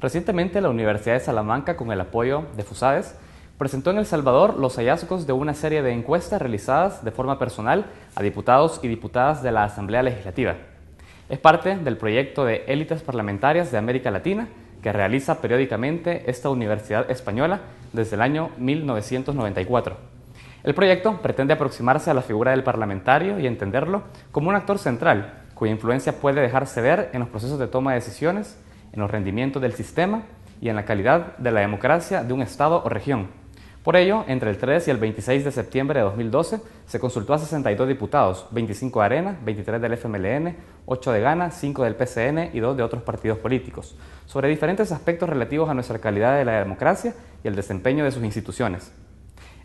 Recientemente, la Universidad de Salamanca, con el apoyo de FUSADES, presentó en El Salvador los hallazgos de una serie de encuestas realizadas de forma personal a diputados y diputadas de la Asamblea Legislativa. Es parte del proyecto de élites parlamentarias de América Latina que realiza periódicamente esta universidad española desde el año 1994. El proyecto pretende aproximarse a la figura del parlamentario y entenderlo como un actor central, cuya influencia puede dejarse ver en los procesos de toma de decisiones, en los rendimientos del sistema y en la calidad de la democracia de un Estado o región. Por ello, entre el 3 y el 26 de septiembre de 2012, se consultó a 62 diputados, 25 de Arena, 23 del FMLN, 8 de Gana, 5 del PCN y 2 de otros partidos políticos, sobre diferentes aspectos relativos a nuestra calidad de la democracia y el desempeño de sus instituciones.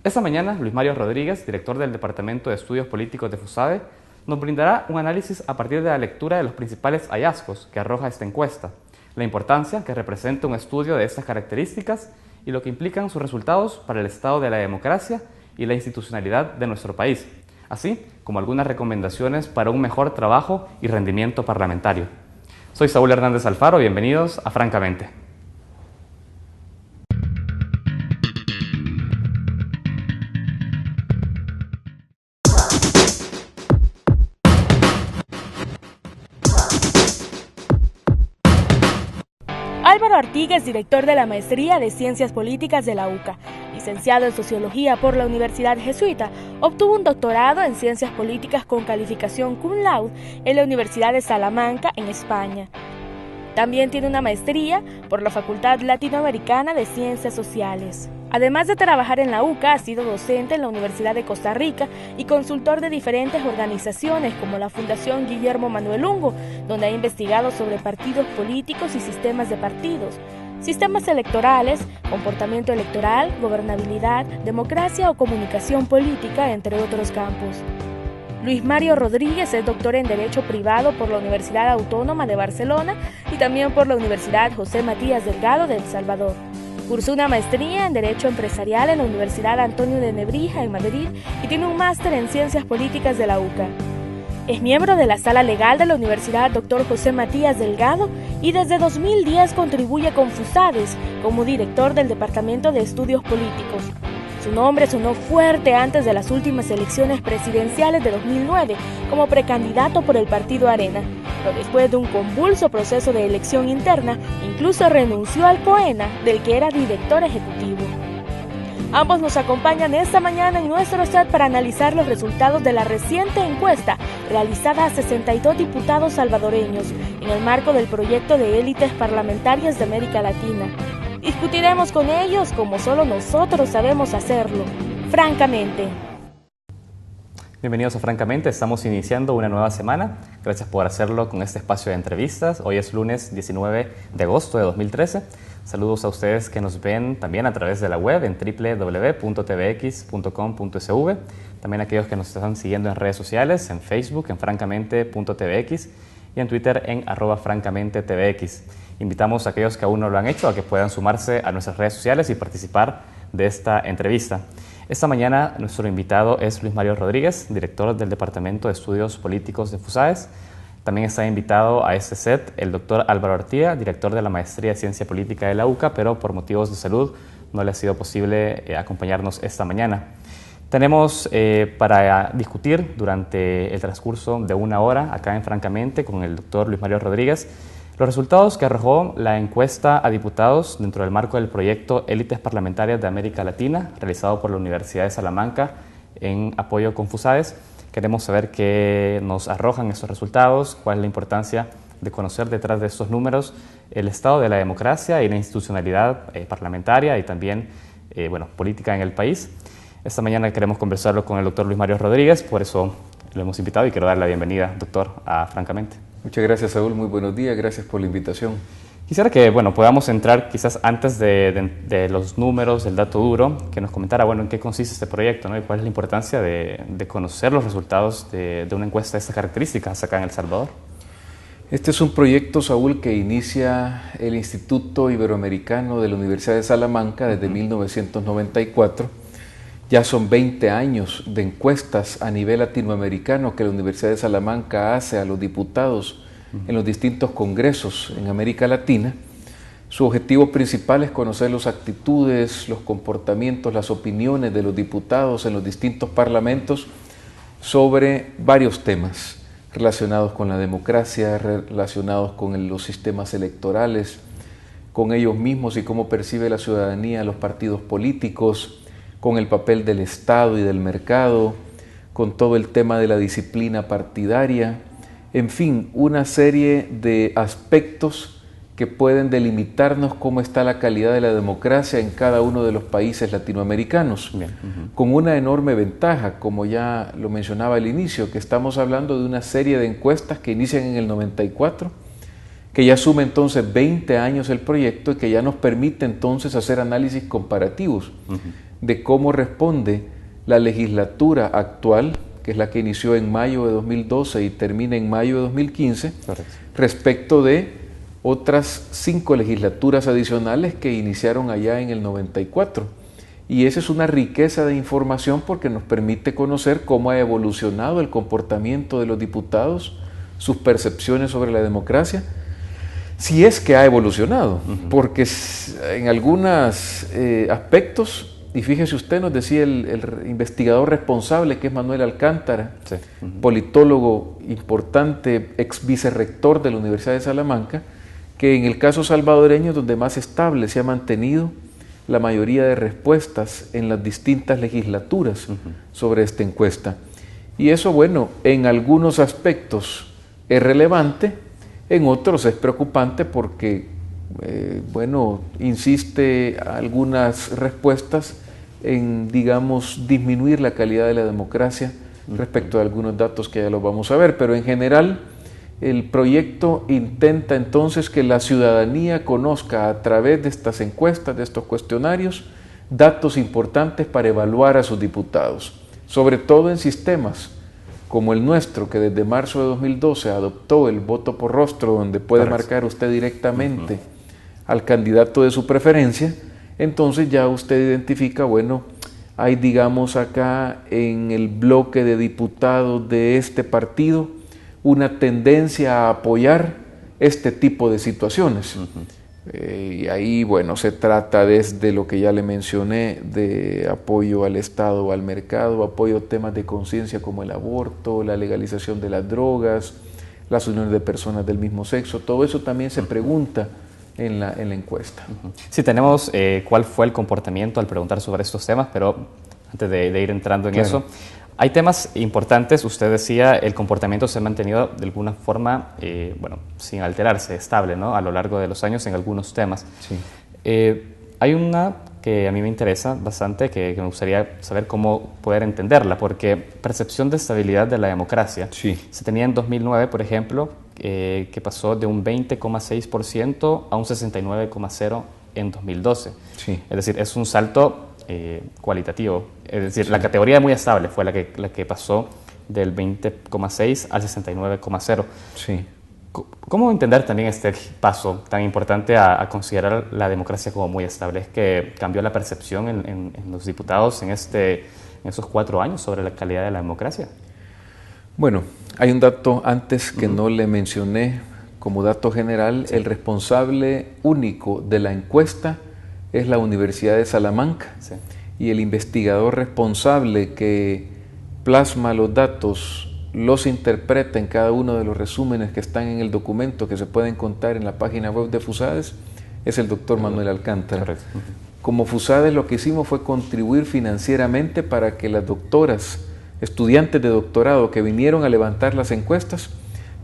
Esta mañana, Luis Mario Rodríguez, director del Departamento de Estudios Políticos de FUSADE, nos brindará un análisis a partir de la lectura de los principales hallazgos que arroja esta encuesta, la importancia que representa un estudio de estas características y lo que implican sus resultados para el estado de la democracia y la institucionalidad de nuestro país, así como algunas recomendaciones para un mejor trabajo y rendimiento parlamentario. Soy Saúl Hernández Alfaro, bienvenidos a Francamente. Álvaro Artigas, director de la Maestría de Ciencias Políticas de la UCA, licenciado en Sociología por la Universidad Jesuita, obtuvo un doctorado en Ciencias Políticas con calificación cum laude en la Universidad de Salamanca, en España. También tiene una maestría por la Facultad Latinoamericana de Ciencias Sociales. Además de trabajar en la UCA, ha sido docente en la Universidad de Costa Rica y consultor de diferentes organizaciones como la Fundación Guillermo Manuel Ungo, donde ha investigado sobre partidos políticos y sistemas de partidos, sistemas electorales, comportamiento electoral, gobernabilidad, democracia o comunicación política, entre otros campos. Luis Mario Rodríguez es doctor en Derecho Privado por la Universidad Autónoma de Barcelona y también por la Universidad José Matías Delgado de El Salvador. Cursó una maestría en Derecho Empresarial en la Universidad Antonio de Nebrija en Madrid y tiene un máster en Ciencias Políticas de la UCA. Es miembro de la Sala Legal de la Universidad Dr. José Matías Delgado y desde 2010 contribuye con FUSADES como director del Departamento de Estudios Políticos. Su nombre sonó fuerte antes de las últimas elecciones presidenciales de 2009 como precandidato por el partido Arena, pero después de un convulso proceso de elección interna, incluso renunció al COENA, del que era director ejecutivo. Ambos nos acompañan esta mañana en nuestro set para analizar los resultados de la reciente encuesta realizada a 62 diputados salvadoreños en el marco del proyecto de élites parlamentarias de América Latina. Discutiremos con ellos como solo nosotros sabemos hacerlo, francamente. Bienvenidos a Francamente, estamos iniciando una nueva semana. Gracias por hacerlo con este espacio de entrevistas. Hoy es lunes 19 de agosto de 2013. Saludos a ustedes que nos ven también a través de la web en www.tvx.com.sv. También a aquellos que nos están siguiendo en redes sociales, en Facebook, en francamente.tvx y en Twitter en @francamentetvx. Invitamos a aquellos que aún no lo han hecho a que puedan sumarse a nuestras redes sociales y participar de esta entrevista. Esta mañana nuestro invitado es Luis Mario Rodríguez, director del Departamento de Estudios Políticos de FUSADES. También está invitado a este set el doctor Álvaro Artigas, director de la Maestría de Ciencia Política de la UCA, pero por motivos de salud no le ha sido posible acompañarnos esta mañana. Tenemos para discutir durante el transcurso de una hora acá en Francamente con el doctor Luis Mario Rodríguez los resultados que arrojó la encuesta a diputados dentro del marco del proyecto Élites Parlamentarias de América Latina, realizado por la Universidad de Salamanca en apoyo con FUSADES. Queremos saber qué nos arrojan estos resultados, cuál es la importancia de conocer detrás de estos números el estado de la democracia y la institucionalidad parlamentaria y también política en el país. Esta mañana queremos conversarlo con el doctor Luis Mario Rodríguez, por eso lo hemos invitado y quiero darle la bienvenida, doctor, a Francamente. Muchas gracias, Saúl. Muy buenos días. Gracias por la invitación. Quisiera que podamos entrar quizás antes de los números, del dato duro, que nos comentara en qué consiste este proyecto, ¿no? Y cuál es la importancia de conocer los resultados de una encuesta de estas características acá en El Salvador. Este es un proyecto, Saúl, que inicia el Instituto Iberoamericano de la Universidad de Salamanca desde 1994. Ya son 20 años de encuestas a nivel latinoamericano que la Universidad de Salamanca hace a los diputados en los distintos congresos en América Latina Su objetivo principal es conocer las actitudes, los comportamientos, las opiniones de los diputados en los distintos parlamentos sobre varios temas relacionados con la democracia, relacionados con los sistemas electorales, con ellos mismos y cómo percibe la ciudadanía los partidos políticos, con el papel del Estado y del mercado, con todo el tema de la disciplina partidaria, en fin, una serie de aspectos que pueden delimitarnos cómo está la calidad de la democracia en cada uno de los países latinoamericanos, con una enorme ventaja, como ya lo mencionaba al inicio, que estamos hablando de una serie de encuestas que inician en el 94, que ya asume entonces 20 años el proyecto y que ya nos permite entonces hacer análisis comparativos de cómo responde la legislatura actual, que es la que inició en mayo de 2012 y termina en mayo de 2015, respecto de otras 5 legislaturas adicionales que iniciaron allá en el 94. Y esa es una riqueza de información porque nos permite conocer cómo ha evolucionado el comportamiento de los diputados, sus percepciones sobre la democracia, si es que ha evolucionado, porque en algunos aspectos, y fíjese usted, nos decía el investigador responsable, que es Manuel Alcántara, politólogo importante, ex vicerrector de la Universidad de Salamanca, que en el caso salvadoreño es donde más estable se ha mantenido la mayoría de respuestas en las distintas legislaturas sobre esta encuesta. Y eso, bueno, en algunos aspectos es relevante, en otros es preocupante porque, bueno, insiste algunas respuestas en, digamos, disminuir la calidad de la democracia respecto a algunos datos que ya los vamos a ver, pero en general el proyecto intenta entonces que la ciudadanía conozca a través de estas encuestas, de estos cuestionarios, datos importantes para evaluar a sus diputados, sobre todo en sistemas como el nuestro, que desde marzo de 2012 adoptó el voto por rostro, donde puede marcar usted directamente al candidato de su preferencia. Entonces ya usted identifica, bueno, hay, digamos, acá en el bloque de diputados de este partido una tendencia a apoyar este tipo de situaciones. Y ahí, bueno, se trata desde lo que ya le mencioné, de apoyo al Estado o al mercado, apoyo a temas de conciencia como el aborto, la legalización de las drogas, las uniones de personas del mismo sexo, todo eso también se pregunta en la encuesta. Sí, tenemos cuál fue el comportamiento al preguntar sobre estos temas, pero antes de ir entrando en eso, hay temas importantes. Usted decía, el comportamiento se ha mantenido de alguna forma, bueno, sin alterarse, estable, ¿no?, a lo largo de los años en algunos temas. Sí. Hay una que a mí me interesa bastante, que me gustaría saber cómo poder entenderla, porque percepción de estabilidad de la democracia. Se tenía en 2009, por ejemplo, que pasó de un 20,6% a un 69,0% en 2012. Es decir, es un salto cualitativo. Es decir, la categoría muy estable fue la que pasó del 20,6 al 69,0. ¿Cómo entender también este paso tan importante a considerar la democracia como muy estable? ¿Es que cambió la percepción en los diputados en esos 4 años sobre la calidad de la democracia? Bueno, hay un dato antes que no le mencioné como dato general. El responsable único de la encuesta es la Universidad de Salamanca, y el investigador responsable que plasma los datos, los interpreta en cada uno de los resúmenes que están en el documento, que se pueden contar en la página web de FUSADES, es el doctor Manuel Alcántara. Como FUSADES lo que hicimos fue contribuir financieramente para que las doctoras, estudiantes de doctorado que vinieron a levantar las encuestas,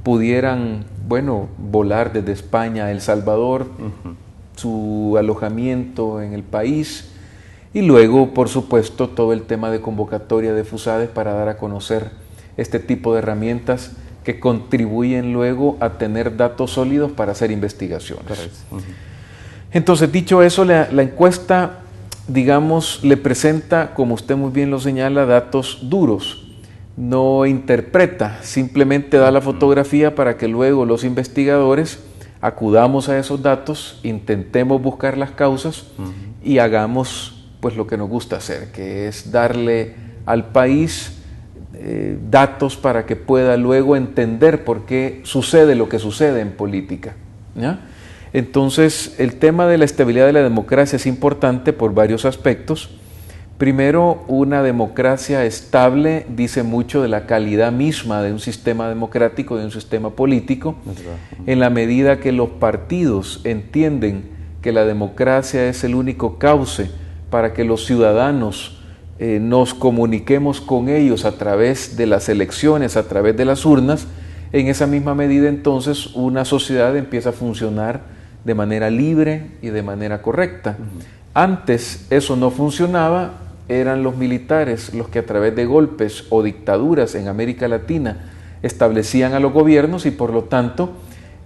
pudieran, bueno, volar desde España a El Salvador, su alojamiento en el país, y luego, por supuesto, todo el tema de convocatoria de FUSADES para dar a conocer este tipo de herramientas que contribuyen luego a tener datos sólidos para hacer investigaciones. Entonces, dicho eso, la encuesta, digamos, le presenta, como usted muy bien lo señala, datos duros. No interpreta, simplemente da la fotografía para que luego los investigadores acudamos a esos datos, intentemos buscar las causas y hagamos pues lo que nos gusta hacer, que es darle al país datos para que pueda luego entender por qué sucede lo que sucede en política, ¿ya? Entonces, el tema de la estabilidad de la democracia es importante por varios aspectos. Primero, una democracia estable dice mucho de la calidad misma de un sistema democrático, de un sistema político, en la medida que los partidos entienden que la democracia es el único cauce para que los ciudadanos nos comuniquemos con ellos a través de las elecciones, a través de las urnas. En esa misma medida, entonces, una sociedad empieza a funcionar de manera libre y de manera correcta. Antes eso no funcionaba, eran los militares los que a través de golpes o dictaduras en América Latina establecían a los gobiernos y por lo tanto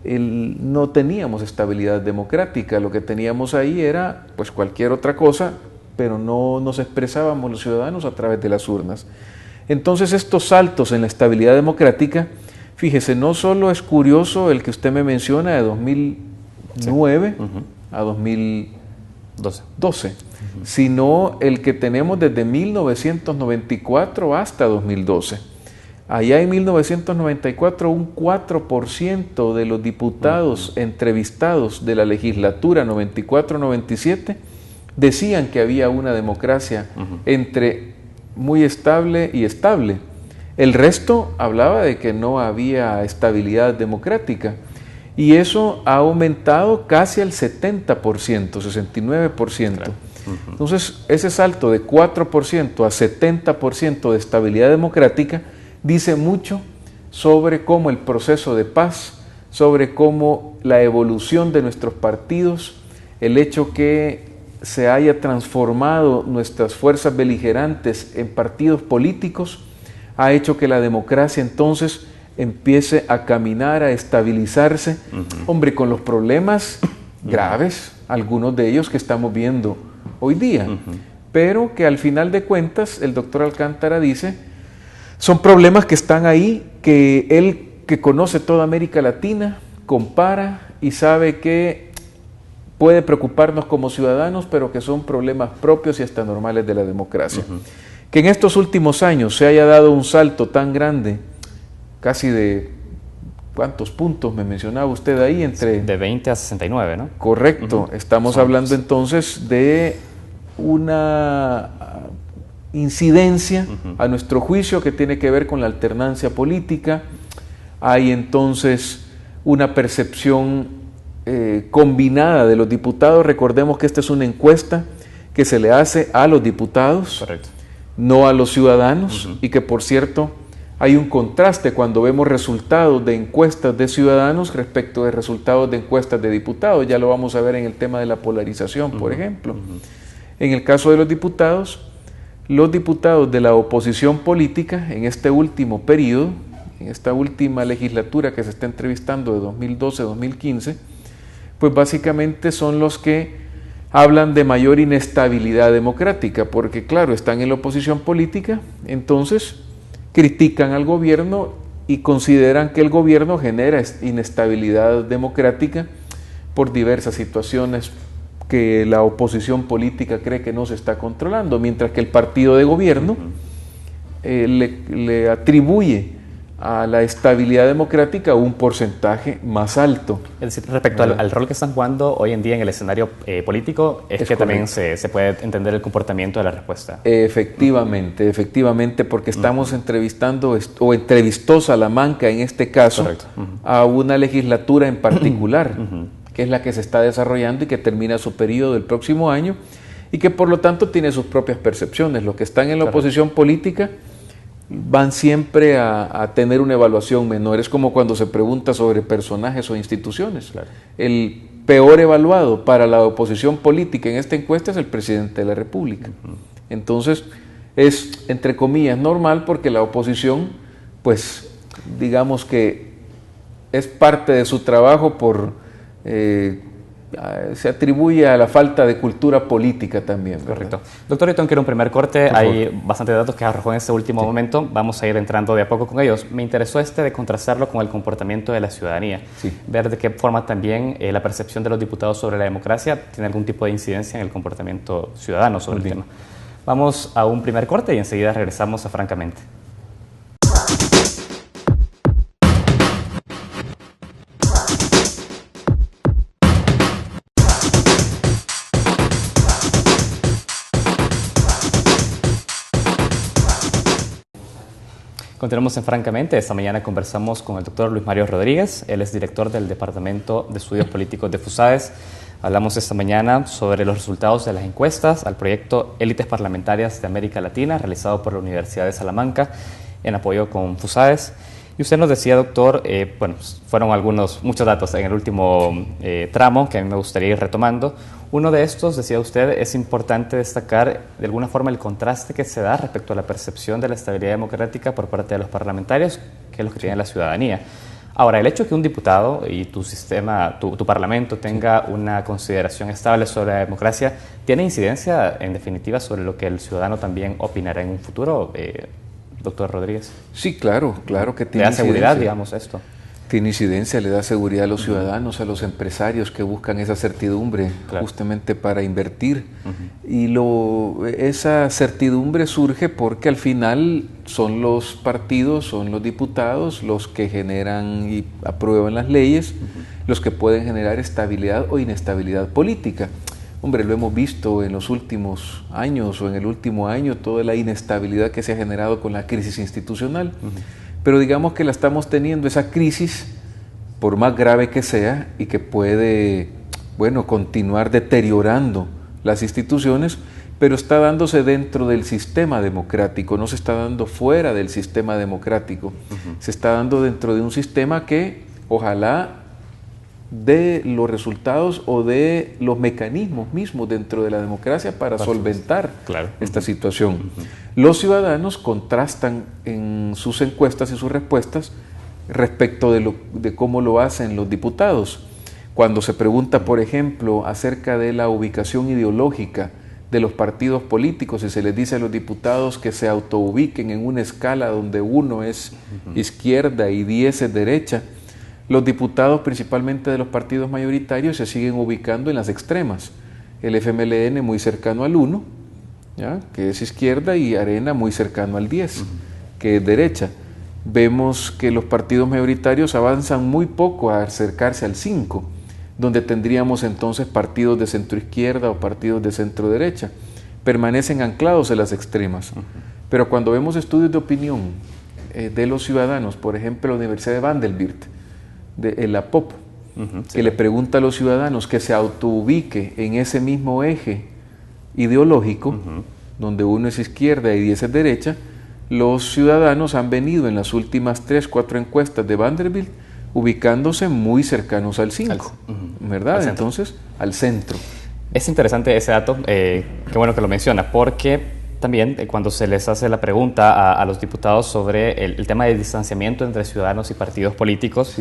no teníamos estabilidad democrática. Lo que teníamos ahí era pues cualquier otra cosa, pero no nos expresábamos los ciudadanos a través de las urnas. Entonces estos saltos en la estabilidad democrática, fíjese, no solo es curioso el que usted me menciona de 2009 a 2012, sino el que tenemos desde 1994 hasta 2012. Allá en 1994 un 4% de los diputados entrevistados de la legislatura 94-97 decían que había una democracia entre muy estable y estable. El resto hablaba de que no había estabilidad democrática. Y eso ha aumentado casi al 70%, 69%. Claro. Entonces, ese salto de 4% a 70% de estabilidad democrática dice mucho sobre cómo el proceso de paz, sobre cómo la evolución de nuestros partidos, el hecho que se haya transformado nuestras fuerzas beligerantes en partidos políticos, ha hecho que la democracia entonces empiece a caminar, a estabilizarse, hombre, con los problemas graves, algunos de ellos que estamos viendo hoy día, pero que al final de cuentas, el doctor Alcántara dice, son problemas que están ahí, que él, que conoce toda América Latina, compara y sabe que puede preocuparnos como ciudadanos, pero que son problemas propios y hasta normales de la democracia. Que en estos últimos años se haya dado un salto tan grande, casi de, ¿cuántos puntos me mencionaba usted ahí? Entre de 20 a 69, ¿no? Correcto, estamos hablando entonces de una incidencia a nuestro juicio que tiene que ver con la alternancia política. Hay entonces una percepción combinada de los diputados. Recordemos que esta es una encuesta que se le hace a los diputados, correcto, no a los ciudadanos, y que por cierto hay un contraste cuando vemos resultados de encuestas de ciudadanos respecto de resultados de encuestas de diputados. Ya lo vamos a ver en el tema de la polarización, por ejemplo. En el caso de los diputados de la oposición política en este último periodo, en esta última legislatura que se está entrevistando de 2012-2015, pues básicamente son los que hablan de mayor inestabilidad democrática, porque claro, están en la oposición política, entonces critican al gobierno y consideran que el gobierno genera inestabilidad democrática por diversas situaciones que la oposición política cree que no se está controlando, mientras que el partido de gobierno le atribuye a la estabilidad democrática un porcentaje más alto. Es decir, respecto al rol que están jugando hoy en día en el escenario político, es que correcto, también se puede entender el comportamiento de la respuesta. Efectivamente, porque estamos entrevistando, o entrevistó Salamanca en este caso, a una legislatura en particular, que es la que se está desarrollando y que termina su periodo el próximo año, y que por lo tanto tiene sus propias percepciones. Los que están en la oposición política van siempre a tener una evaluación menor. Es como cuando se pregunta sobre personajes o instituciones. Claro. El peor evaluado para la oposición política en esta encuesta es el presidente de la República. Entonces es, entre comillas, normal, porque la oposición, pues digamos que es parte de su trabajo se atribuye a la falta de cultura política también, ¿verdad? Correcto. Doctor, yo tengo que ir a un primer corte. Hay bastantes datos que arrojó en este último momento. Vamos a ir entrando de a poco con ellos. Me interesó de contrastarlo con el comportamiento de la ciudadanía. Ver de qué forma también la percepción de los diputados sobre la democracia tiene algún tipo de incidencia en el comportamiento ciudadano sobre el tema. Vamos a un primer corte y enseguida regresamos a Francamente. Continuamos en Francamente. Esta mañana conversamos con el doctor Luis Mario Rodríguez. Él es director del Departamento de Estudios Políticos de FUSAES. Hablamos esta mañana sobre los resultados de las encuestas al proyecto Élites Parlamentarias de América Latina, realizado por la Universidad de Salamanca en apoyo con FUSAES. Y usted nos decía, doctor, fueron muchos datos en el último tramo que a mí me gustaría ir retomando. Uno de estos, decía usted, es importante destacar de alguna forma el contraste que se da respecto a la percepción de la estabilidad democrática por parte de los parlamentarios, que es lo que tiene la ciudadanía. Ahora, el hecho de que un diputado y tu sistema, tu parlamento tenga una consideración estable sobre la democracia, ¿tiene incidencia en definitiva sobre lo que el ciudadano también opinará en un futuro, doctor Rodríguez? Sí, claro que tiene incidencia. ¿Le da seguridad, digamos, esto? Tiene incidencia, le da seguridad a los ciudadanos, a los empresarios que buscan esa certidumbre justamente para invertir. Y esa certidumbre surge porque al final son los partidos, son los diputados los que generan y aprueban las leyes, los que pueden generar estabilidad o inestabilidad política. Hombre, lo hemos visto en los últimos años o en el último año, toda la inestabilidad que se ha generado con la crisis institucional. Pero digamos que la estamos teniendo, esa crisis, por más grave que sea y que puede, continuar deteriorando las instituciones, pero está dándose dentro del sistema democrático, no se está dando fuera del sistema democrático, se está dando dentro de un sistema que ojalá dé los resultados o de los mecanismos mismos dentro de la democracia para solventar esta situación. Los ciudadanos contrastan en sus encuestas y sus respuestas respecto de cómo lo hacen los diputados. Cuando se pregunta, por ejemplo, acerca de la ubicación ideológica de los partidos políticos y se les dice a los diputados que se autoubiquen en una escala donde 1 es izquierda y 10 es derecha, los diputados principalmente de los partidos mayoritarios se siguen ubicando en las extremas. El FMLN muy cercano al 1, ¿ya?, que es izquierda, y Arena muy cercano al 10, que es derecha. Vemos que los partidos mayoritarios avanzan muy poco a acercarse al 5, donde tendríamos entonces partidos de centroizquierda o partidos de centro derecha. Permanecen anclados en las extremas. Pero cuando vemos estudios de opinión de los ciudadanos, por ejemplo la Universidad de Vanderbilt, de la POP, que le pregunta a los ciudadanos que se autoubique en ese mismo eje ideológico, donde 1 es izquierda y 10 es derecha, los ciudadanos han venido en las últimas 3, 4 encuestas de Vanderbilt ubicándose muy cercanos al 5, ¿verdad? Entonces, al centro. Es interesante ese dato, qué bueno que lo menciona, porque también cuando se les hace la pregunta a los diputados sobre el tema de distanciamiento entre ciudadanos y partidos políticos,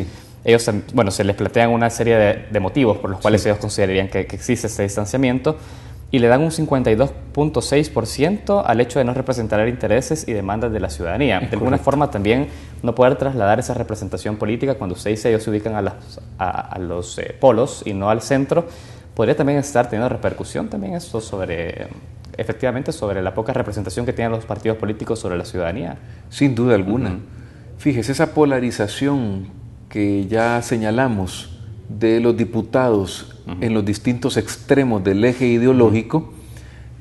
ellos, se les plantean una serie de motivos por los cuales ellos considerarían que existe este distanciamiento y le dan un 52.6% al hecho de no representar intereses y demandas de la ciudadanía. De alguna forma también no poder trasladar esa representación política cuando usted dice ellos se ubican a los polos y no al centro, podría también estar teniendo repercusión también esto efectivamente sobre la poca representación que tienen los partidos políticos sobre la ciudadanía. Sin duda alguna. Fíjese, esa polarización que ya señalamos de los diputados en los distintos extremos del eje ideológico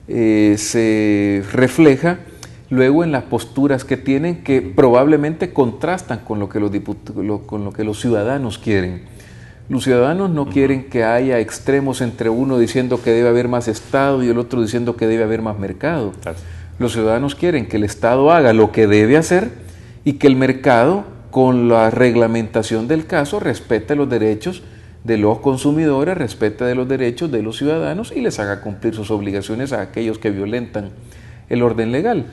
se refleja luego en las posturas que tienen, que probablemente contrastan con lo que los ciudadanos quieren. Los ciudadanos no quieren que haya extremos entre uno diciendo que debe haber más Estado y el otro diciendo que debe haber más mercado. Los ciudadanos quieren que el Estado haga lo que debe hacer y que el mercado, con la reglamentación del caso, respete los derechos de los consumidores, respete los derechos de los ciudadanos y les haga cumplir sus obligaciones a aquellos que violentan el orden legal.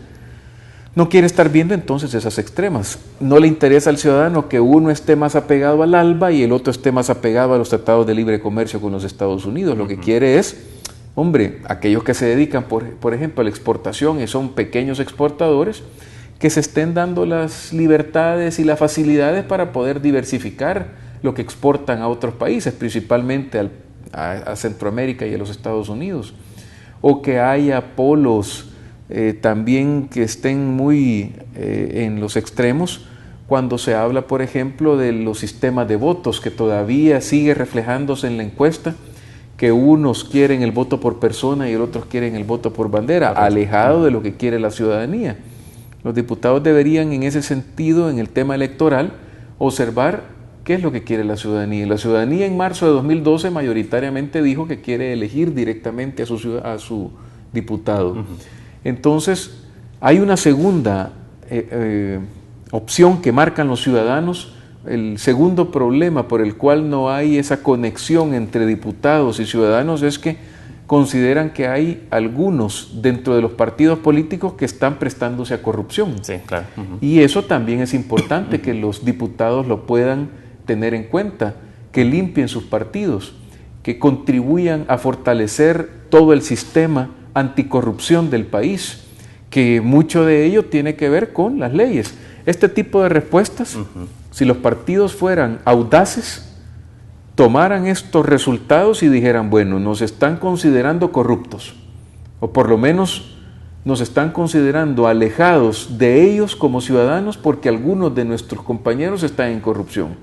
No quiere estar viendo entonces esas extremas. No le interesa al ciudadano que uno esté más apegado al ALBA y el otro esté más apegado a los tratados de libre comercio con los Estados Unidos. Lo que quiere es, aquellos que se dedican, por ejemplo, a la exportación y son pequeños exportadores, que se estén dando las libertades y las facilidades para poder diversificar lo que exportan a otros países, principalmente a Centroamérica y a los Estados Unidos. O que haya polos también que estén muy en los extremos, cuando se habla, por ejemplo, de los sistemas de votos, que todavía sigue reflejándose en la encuesta, que unos quieren el voto por persona y el otros quieren el voto por bandera, alejado de lo que quiere la ciudadanía. Los diputados deberían, en ese sentido, en el tema electoral, observar qué es lo que quiere la ciudadanía. La ciudadanía en marzo de 2012 mayoritariamente dijo que quiere elegir directamente a su diputado. Entonces, hay una segunda opción que marcan los ciudadanos. El segundo problema por el cual no hay esa conexión entre diputados y ciudadanos es que consideran que hay algunos dentro de los partidos políticos que están prestándose a corrupción. Sí, claro. Y eso también es importante que los diputados lo puedan tener en cuenta, que limpien sus partidos, que contribuyan a fortalecer todo el sistema anticorrupción del país, que mucho de ello tiene que ver con las leyes. Este tipo de respuestas, si los partidos fueran audaces, tomaran estos resultados y dijeran, bueno, nos están considerando corruptos, o por lo menos nos están considerando alejados de ellos como ciudadanos porque algunos de nuestros compañeros están en corrupción.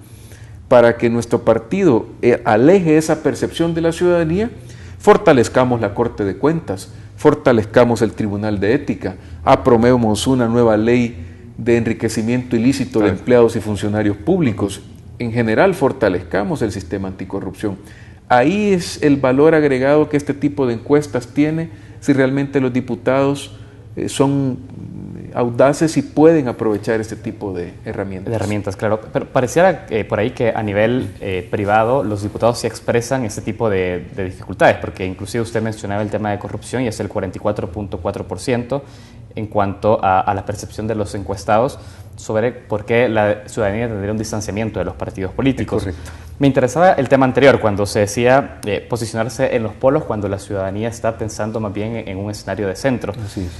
Para que nuestro partido aleje esa percepción de la ciudadanía, fortalezcamos la Corte de Cuentas, fortalezcamos el Tribunal de Ética, aprobemos una nueva ley de enriquecimiento ilícito de empleados y funcionarios públicos. En general, fortalezcamos el sistema anticorrupción. Ahí es el valor agregado que este tipo de encuestas tiene, si realmente los diputados son audaces y pueden aprovechar este tipo de herramientas. De herramientas, claro. Pero pareciera por ahí que a nivel privado los diputados sí expresan este tipo de dificultades, porque inclusive usted mencionaba el tema de corrupción y es el 44.4% en cuanto a la percepción de los encuestados sobre por qué la ciudadanía tendría un distanciamiento de los partidos políticos. Correcto. Me interesaba el tema anterior, cuando se decía posicionarse en los polos cuando la ciudadanía está pensando más bien en un escenario de centro. Así es.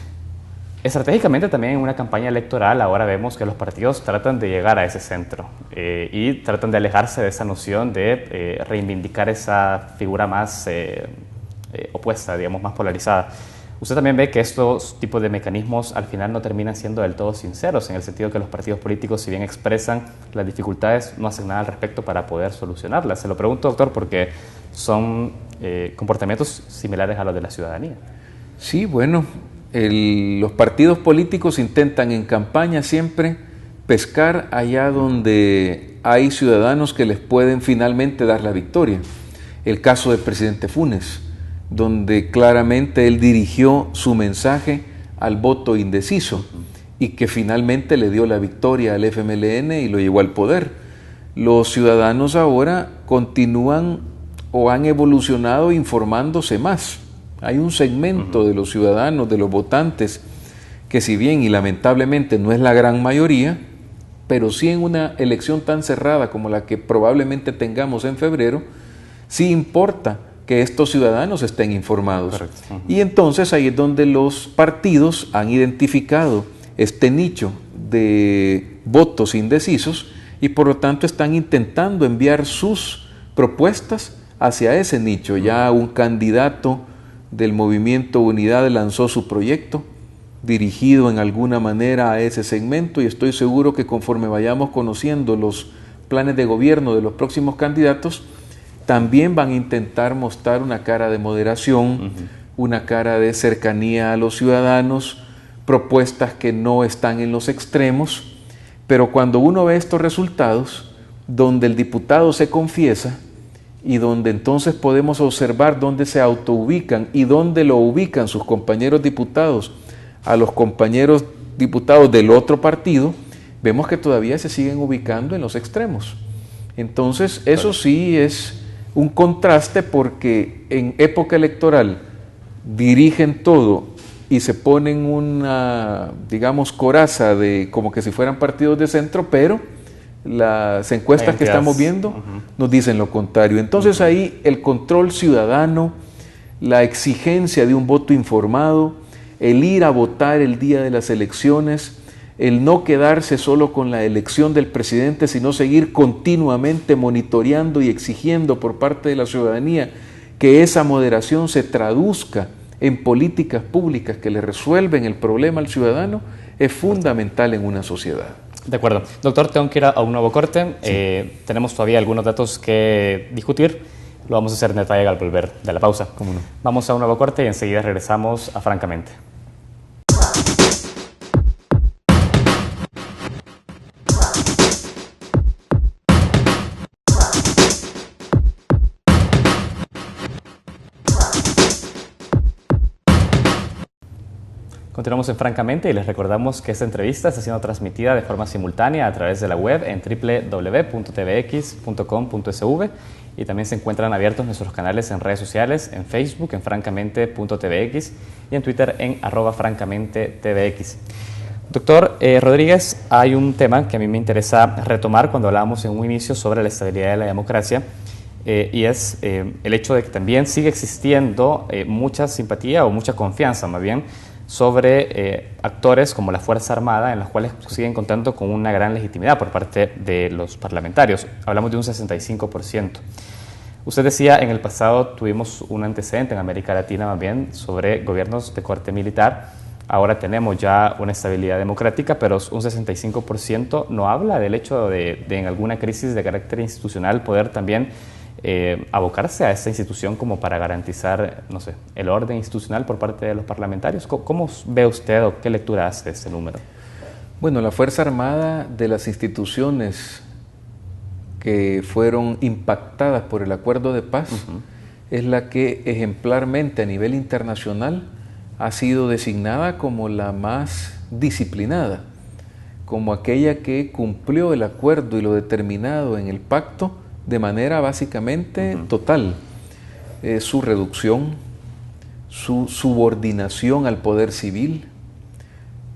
Estratégicamente también en una campaña electoral ahora vemos que los partidos tratan de llegar a ese centro y tratan de alejarse de esa noción de reivindicar esa figura más opuesta, digamos, más polarizada. ¿Usted también ve que estos tipos de mecanismos al final no terminan siendo del todo sinceros, en el sentido que los partidos políticos, si bien expresan las dificultades, no hacen nada al respecto para poder solucionarlas? Se lo pregunto, doctor, porque son comportamientos similares a los de la ciudadanía. Sí, bueno, los partidos políticos intentan en campaña siempre pescar allá donde hay ciudadanos que les pueden finalmente dar la victoria. El caso del presidente Funes, donde claramente él dirigió su mensaje al voto indeciso y que finalmente le dio la victoria al FMLN y lo llevó al poder. Los ciudadanos ahora continúan o han evolucionado informándose más. Hay un segmento de los ciudadanos, de los votantes, que si bien y lamentablemente no es la gran mayoría, pero sí en una elección tan cerrada como la que probablemente tengamos en febrero, sí importa que estos ciudadanos estén informados. Y entonces ahí es donde los partidos han identificado este nicho de votos indecisos y por lo tanto están intentando enviar sus propuestas hacia ese nicho. Ya un candidato del Movimiento Unidad lanzó su proyecto dirigido en alguna manera a ese segmento y estoy seguro que conforme vayamos conociendo los planes de gobierno de los próximos candidatos, también van a intentar mostrar una cara de moderación, una cara de cercanía a los ciudadanos, propuestas que no están en los extremos, pero cuando uno ve estos resultados, donde el diputado se confiesa y donde entonces podemos observar dónde se autoubican y dónde lo ubican sus compañeros diputados a los compañeros diputados del otro partido, vemos que todavía se siguen ubicando en los extremos. Entonces, eso sí es un contraste porque en época electoral dirigen todo y se ponen una, digamos, coraza de como que si fueran partidos de centro, pero las encuestas que estamos viendo nos dicen lo contrario. Entonces ahí el control ciudadano, la exigencia de un voto informado, el ir a votar el día de las elecciones, el no quedarse solo con la elección del presidente, sino seguir continuamente monitoreando y exigiendo por parte de la ciudadanía que esa moderación se traduzca en políticas públicas que le resuelven el problema al ciudadano, es fundamental en una sociedad. De acuerdo. Doctor, tengo que ir a un nuevo corte. Sí. Tenemos todavía algunos datos que discutir. Lo vamos a hacer en detalle al volver de la pausa. ¿Cómo no? Vamos a un nuevo corte y enseguida regresamos a Francamente. Continuamos en Francamente y les recordamos que esta entrevista está siendo transmitida de forma simultánea a través de la web en www.tvx.com.sv y también se encuentran abiertos nuestros canales en redes sociales, en Facebook en francamente.tvx y en Twitter en @francamentetvx. Doctor Rodríguez, hay un tema que a mí me interesa retomar cuando hablábamos en un inicio sobre la estabilidad de la democracia y es el hecho de que también sigue existiendo mucha simpatía o mucha confianza más bien sobre actores como la Fuerza Armada en los cuales siguen contando con una gran legitimidad por parte de los parlamentarios. Hablamos de un 65%. Usted decía, en el pasado tuvimos un antecedente en América Latina más bien sobre gobiernos de corte militar. Ahora tenemos ya una estabilidad democrática, pero un 65% no habla del hecho de en alguna crisis de carácter institucional poder también abocarse a esta institución como para garantizar, no sé, el orden institucional por parte de los parlamentarios. ¿Cómo ve usted o qué lectura hace de este número? Bueno, la Fuerza Armada, de las instituciones que fueron impactadas por el acuerdo de paz, es la que ejemplarmente a nivel internacional ha sido designada como la más disciplinada, como aquella que cumplió el acuerdo y lo determinado en el pacto de manera básicamente total. Su reducción, su subordinación al poder civil,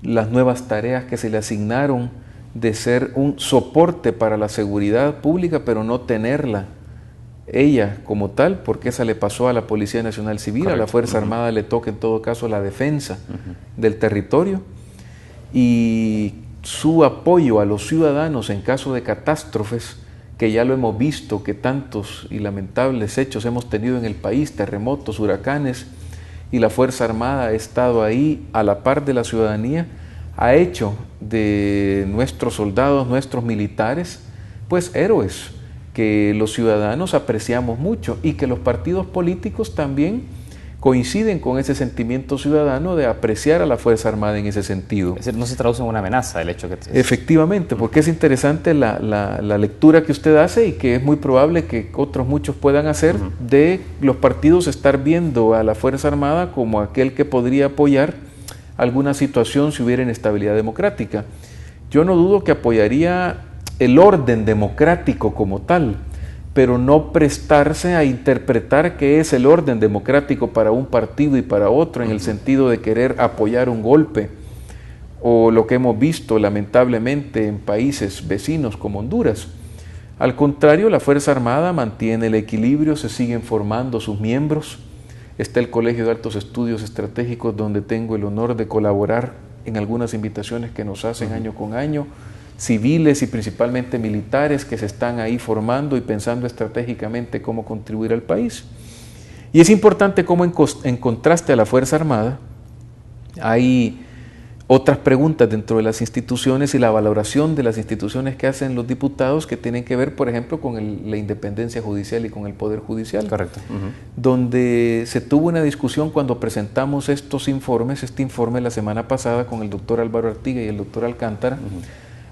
las nuevas tareas que se le asignaron de ser un soporte para la seguridad pública, pero no tenerla ella como tal, porque esa le pasó a la Policía Nacional Civil. Correcto. A la Fuerza Armada le toca en todo caso la defensa del territorio, y su apoyo a los ciudadanos en caso de catástrofes, que ya lo hemos visto, que tantos y lamentables hechos hemos tenido en el país, terremotos, huracanes, y la Fuerza Armada ha estado ahí a la par de la ciudadanía, ha hecho de nuestros soldados, nuestros militares, pues héroes que los ciudadanos apreciamos mucho y que los partidos políticos también coinciden con ese sentimiento ciudadano de apreciar a la Fuerza Armada en ese sentido. Es decir, no se traduce en una amenaza el hecho que... Efectivamente, porque es interesante la lectura que usted hace y que es muy probable que otros muchos puedan hacer de los partidos estar viendo a la Fuerza Armada como aquel que podría apoyar alguna situación si hubiera inestabilidad democrática. Yo no dudo que apoyaría el orden democrático como tal, pero no prestarse a interpretar qué es el orden democrático para un partido y para otro, en el sentido de querer apoyar un golpe, o lo que hemos visto lamentablemente en países vecinos como Honduras. Al contrario, la Fuerza Armada mantiene el equilibrio, se siguen formando sus miembros. Está el Colegio de Altos Estudios Estratégicos, donde tengo el honor de colaborar en algunas invitaciones que nos hacen año con año, civiles y principalmente militares que se están ahí formando y pensando estratégicamente cómo contribuir al país. Y es importante cómo en contraste a la Fuerza Armada hay otras preguntas dentro de las instituciones y la valoración de las instituciones que hacen los diputados, que tienen que ver, por ejemplo, con la independencia judicial y con el Poder Judicial. Correcto. Donde se tuvo una discusión cuando presentamos este informe la semana pasada con el doctor Álvaro Artiga y el doctor Alcántara,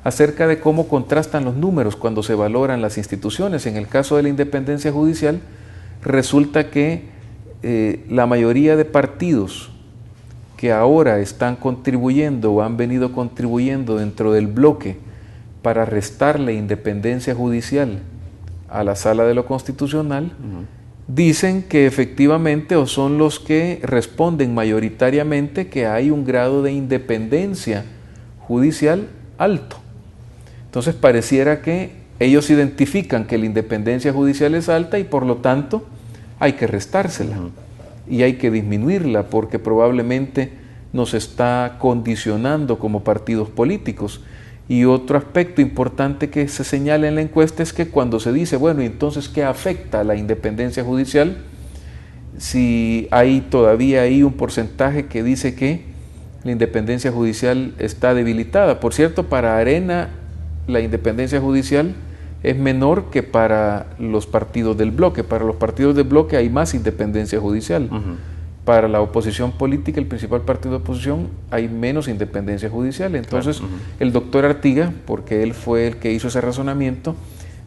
acerca de cómo contrastan los números cuando se valoran las instituciones. En el caso de la independencia judicial, resulta que la mayoría de partidos que ahora están contribuyendo o han venido contribuyendo dentro del bloque para restarle independencia judicial a la Sala de lo Constitucional, dicen que efectivamente o son los que responden mayoritariamente que hay un grado de independencia judicial alto. Entonces pareciera que ellos identifican que la independencia judicial es alta y por lo tanto hay que restársela y hay que disminuirla, porque probablemente nos está condicionando como partidos políticos. Y otro aspecto importante que se señala en la encuesta es que cuando se dice, bueno, entonces, ¿qué afecta a la independencia judicial? Si hay todavía ahí un porcentaje que dice que la independencia judicial está debilitada. Por cierto, para Arena la independencia judicial es menor que para los partidos del bloque. Para los partidos del bloque hay más independencia judicial. Para la oposición política, el principal partido de oposición, hay menos independencia judicial. Entonces, el doctor Artiga, porque él fue el que hizo ese razonamiento,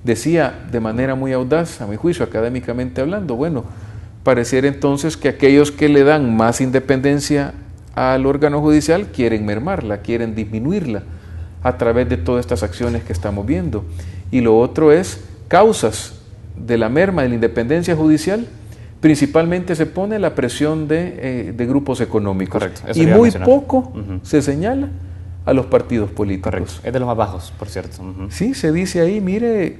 decía de manera muy audaz, a mi juicio, académicamente hablando, bueno, pareciera entonces que aquellos que le dan más independencia al órgano judicial, quieren mermarla, quieren disminuirla a través de todas estas acciones que estamos viendo. Y lo otro es causas de la merma de la independencia judicial. Principalmente se pone la presión de grupos económicos. Correcto, eso y iba a muy mencionar. poco se señala a los partidos políticos. Correcto, es de los más bajos, por cierto. Sí, se dice ahí, mire,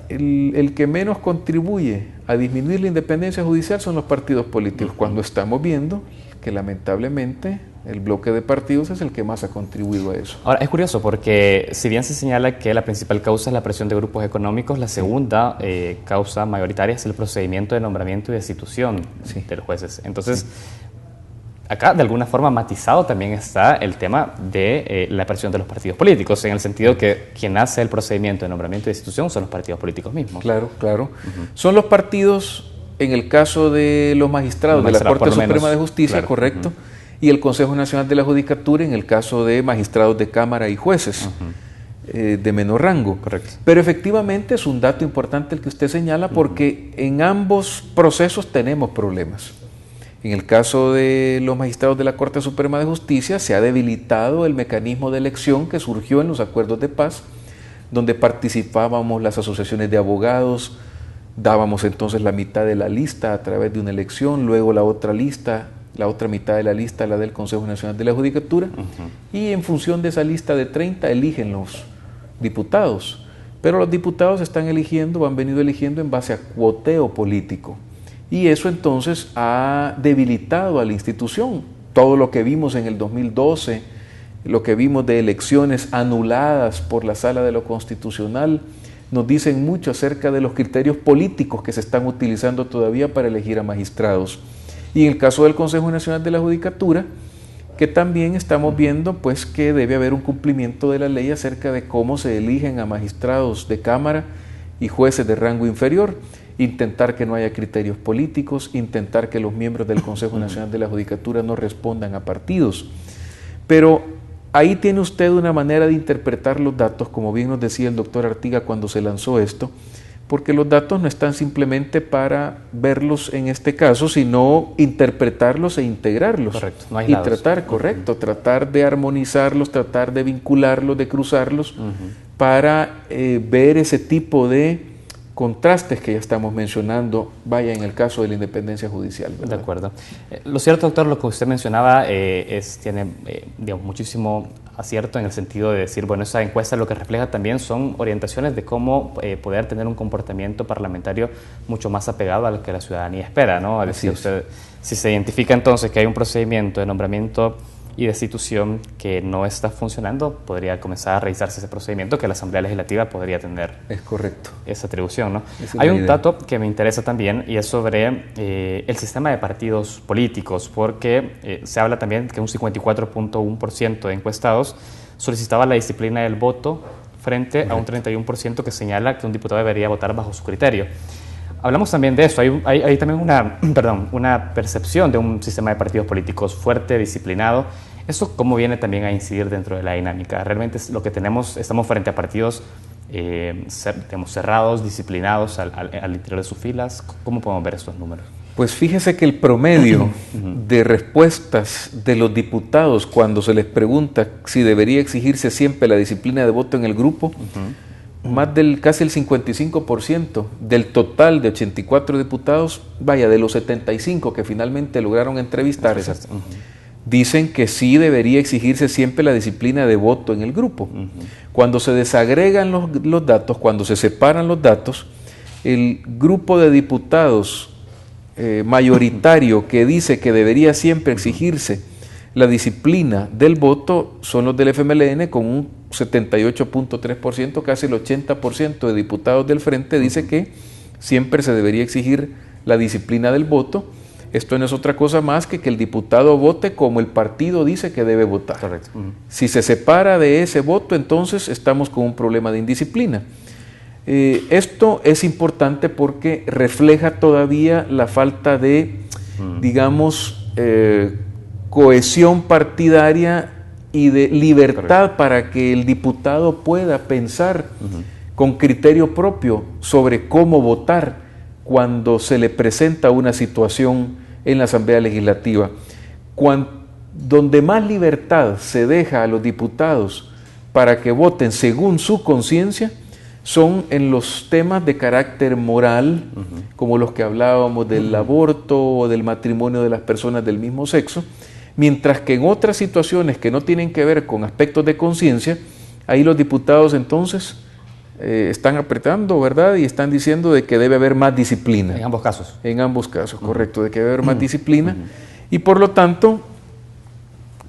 el que menos contribuye a disminuir la independencia judicial son los partidos políticos, cuando estamos viendo que lamentablemente el bloque de partidos es el que más ha contribuido a eso. Ahora, es curioso porque si bien se señala que la principal causa es la presión de grupos económicos, la segunda causa mayoritaria es el procedimiento de nombramiento y destitución de los jueces. Entonces, acá de alguna forma matizado también está el tema de la presión de los partidos políticos, en el sentido que quien hace el procedimiento de nombramiento y destitución son los partidos políticos mismos. Claro, claro. Son los partidos, en el caso de los magistrados de la Corte Suprema de Justicia, claro, correcto, y el Consejo Nacional de la Judicatura en el caso de magistrados de Cámara y jueces de menor rango. Correcto. Pero efectivamente es un dato importante el que usted señala, porque en ambos procesos tenemos problemas. En el caso de los magistrados de la Corte Suprema de Justicia se ha debilitado el mecanismo de elección que surgió en los acuerdos de paz, donde participábamos las asociaciones de abogados, dábamos entonces la mitad de la lista a través de una elección, luego la otra lista, la otra mitad de la lista, la del Consejo Nacional de la Judicatura, y en función de esa lista de 30 eligen los diputados. Pero los diputados están eligiendo, han venido eligiendo en base a cuoteo político. Y eso entonces ha debilitado a la institución. Todo lo que vimos en el 2012, lo que vimos de elecciones anuladas por la Sala de lo Constitucional, nos dicen mucho acerca de los criterios políticos que se están utilizando todavía para elegir a magistrados. Y en el caso del Consejo Nacional de la Judicatura, que también estamos viendo pues que debe haber un cumplimiento de la ley acerca de cómo se eligen a magistrados de Cámara y jueces de rango inferior, intentar que no haya criterios políticos, intentar que los miembros del Consejo Nacional de la Judicatura no respondan a partidos. Pero ahí tiene usted una manera de interpretar los datos, como bien nos decía el doctor Artiga cuando se lanzó esto, porque los datos no están simplemente para verlos en este caso, sino interpretarlos e integrarlos. Correcto, no aislados. Y tratar, correcto, tratar de armonizarlos, tratar de vincularlos, de cruzarlos, para ver ese tipo de contrastes que ya estamos mencionando, vaya en el caso de la independencia judicial, ¿verdad? De acuerdo. Lo cierto, doctor, lo que usted mencionaba tiene digamos, muchísimo acierto en el sentido de decir, bueno, esa encuesta lo que refleja también son orientaciones de cómo poder tener un comportamiento parlamentario mucho más apegado al que la ciudadanía espera, ¿no? Es decir, usted, si se identifica entonces que hay un procedimiento de nombramiento y destitución que no está funcionando, podría comenzar a revisarse ese procedimiento, que la Asamblea Legislativa podría tener. Es correcto. Esa atribución, ¿no? Hay un dato que me interesa también y es sobre el sistema de partidos políticos, porque se habla también que un 54.1% de encuestados solicitaba la disciplina del voto frente a un 31% que señala que un diputado debería votar bajo su criterio. Hablamos también de eso, hay también una percepción de un sistema de partidos políticos fuerte, disciplinado. ¿Eso cómo viene también a incidir dentro de la dinámica? Realmente es lo que tenemos, estamos frente a partidos cerrados, disciplinados al interior de sus filas. ¿Cómo podemos ver estos números? Pues fíjese que el promedio de respuestas de los diputados cuando se les pregunta si debería exigirse siempre la disciplina de voto en el grupo, más del casi el 55% del total de 84 diputados, vaya, de los 75 que finalmente lograron entrevistarse, dicen que sí debería exigirse siempre la disciplina de voto en el grupo. Cuando se desagregan los datos, cuando se separan los datos, el grupo de diputados mayoritario que dice que debería siempre exigirse la disciplina del voto son los del FMLN, con un 78.3%, casi el 80% de diputados del Frente dice que siempre se debería exigir la disciplina del voto. Esto no es otra cosa más que el diputado vote como el partido dice que debe votar. Correcto. Si se separa de ese voto, entonces estamos con un problema de indisciplina. Esto es importante porque refleja todavía la falta de, digamos, cohesión partidaria y de libertad para que el diputado pueda pensar con criterio propio sobre cómo votar cuando se le presenta una situación en la Asamblea Legislativa. donde más libertad se deja a los diputados para que voten según su conciencia son en los temas de carácter moral, como los que hablábamos del aborto o del matrimonio de las personas del mismo sexo, mientras que en otras situaciones que no tienen que ver con aspectos de conciencia, ahí los diputados entonces están apretando, ¿verdad? Y están diciendo de que debe haber más disciplina. En ambos casos. En ambos casos, correcto, de que debe haber más disciplina. Y por lo tanto,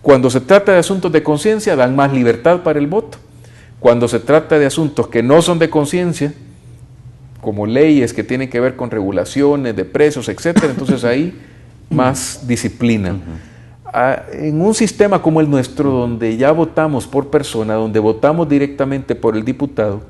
cuando se trata de asuntos de conciencia, dan más libertad para el voto. Cuando se trata de asuntos que no son de conciencia, como leyes que tienen que ver con regulaciones de precios, etcétera, entonces ahí más disciplina. En un sistema como el nuestro, donde ya votamos por persona, donde votamos directamente por el diputado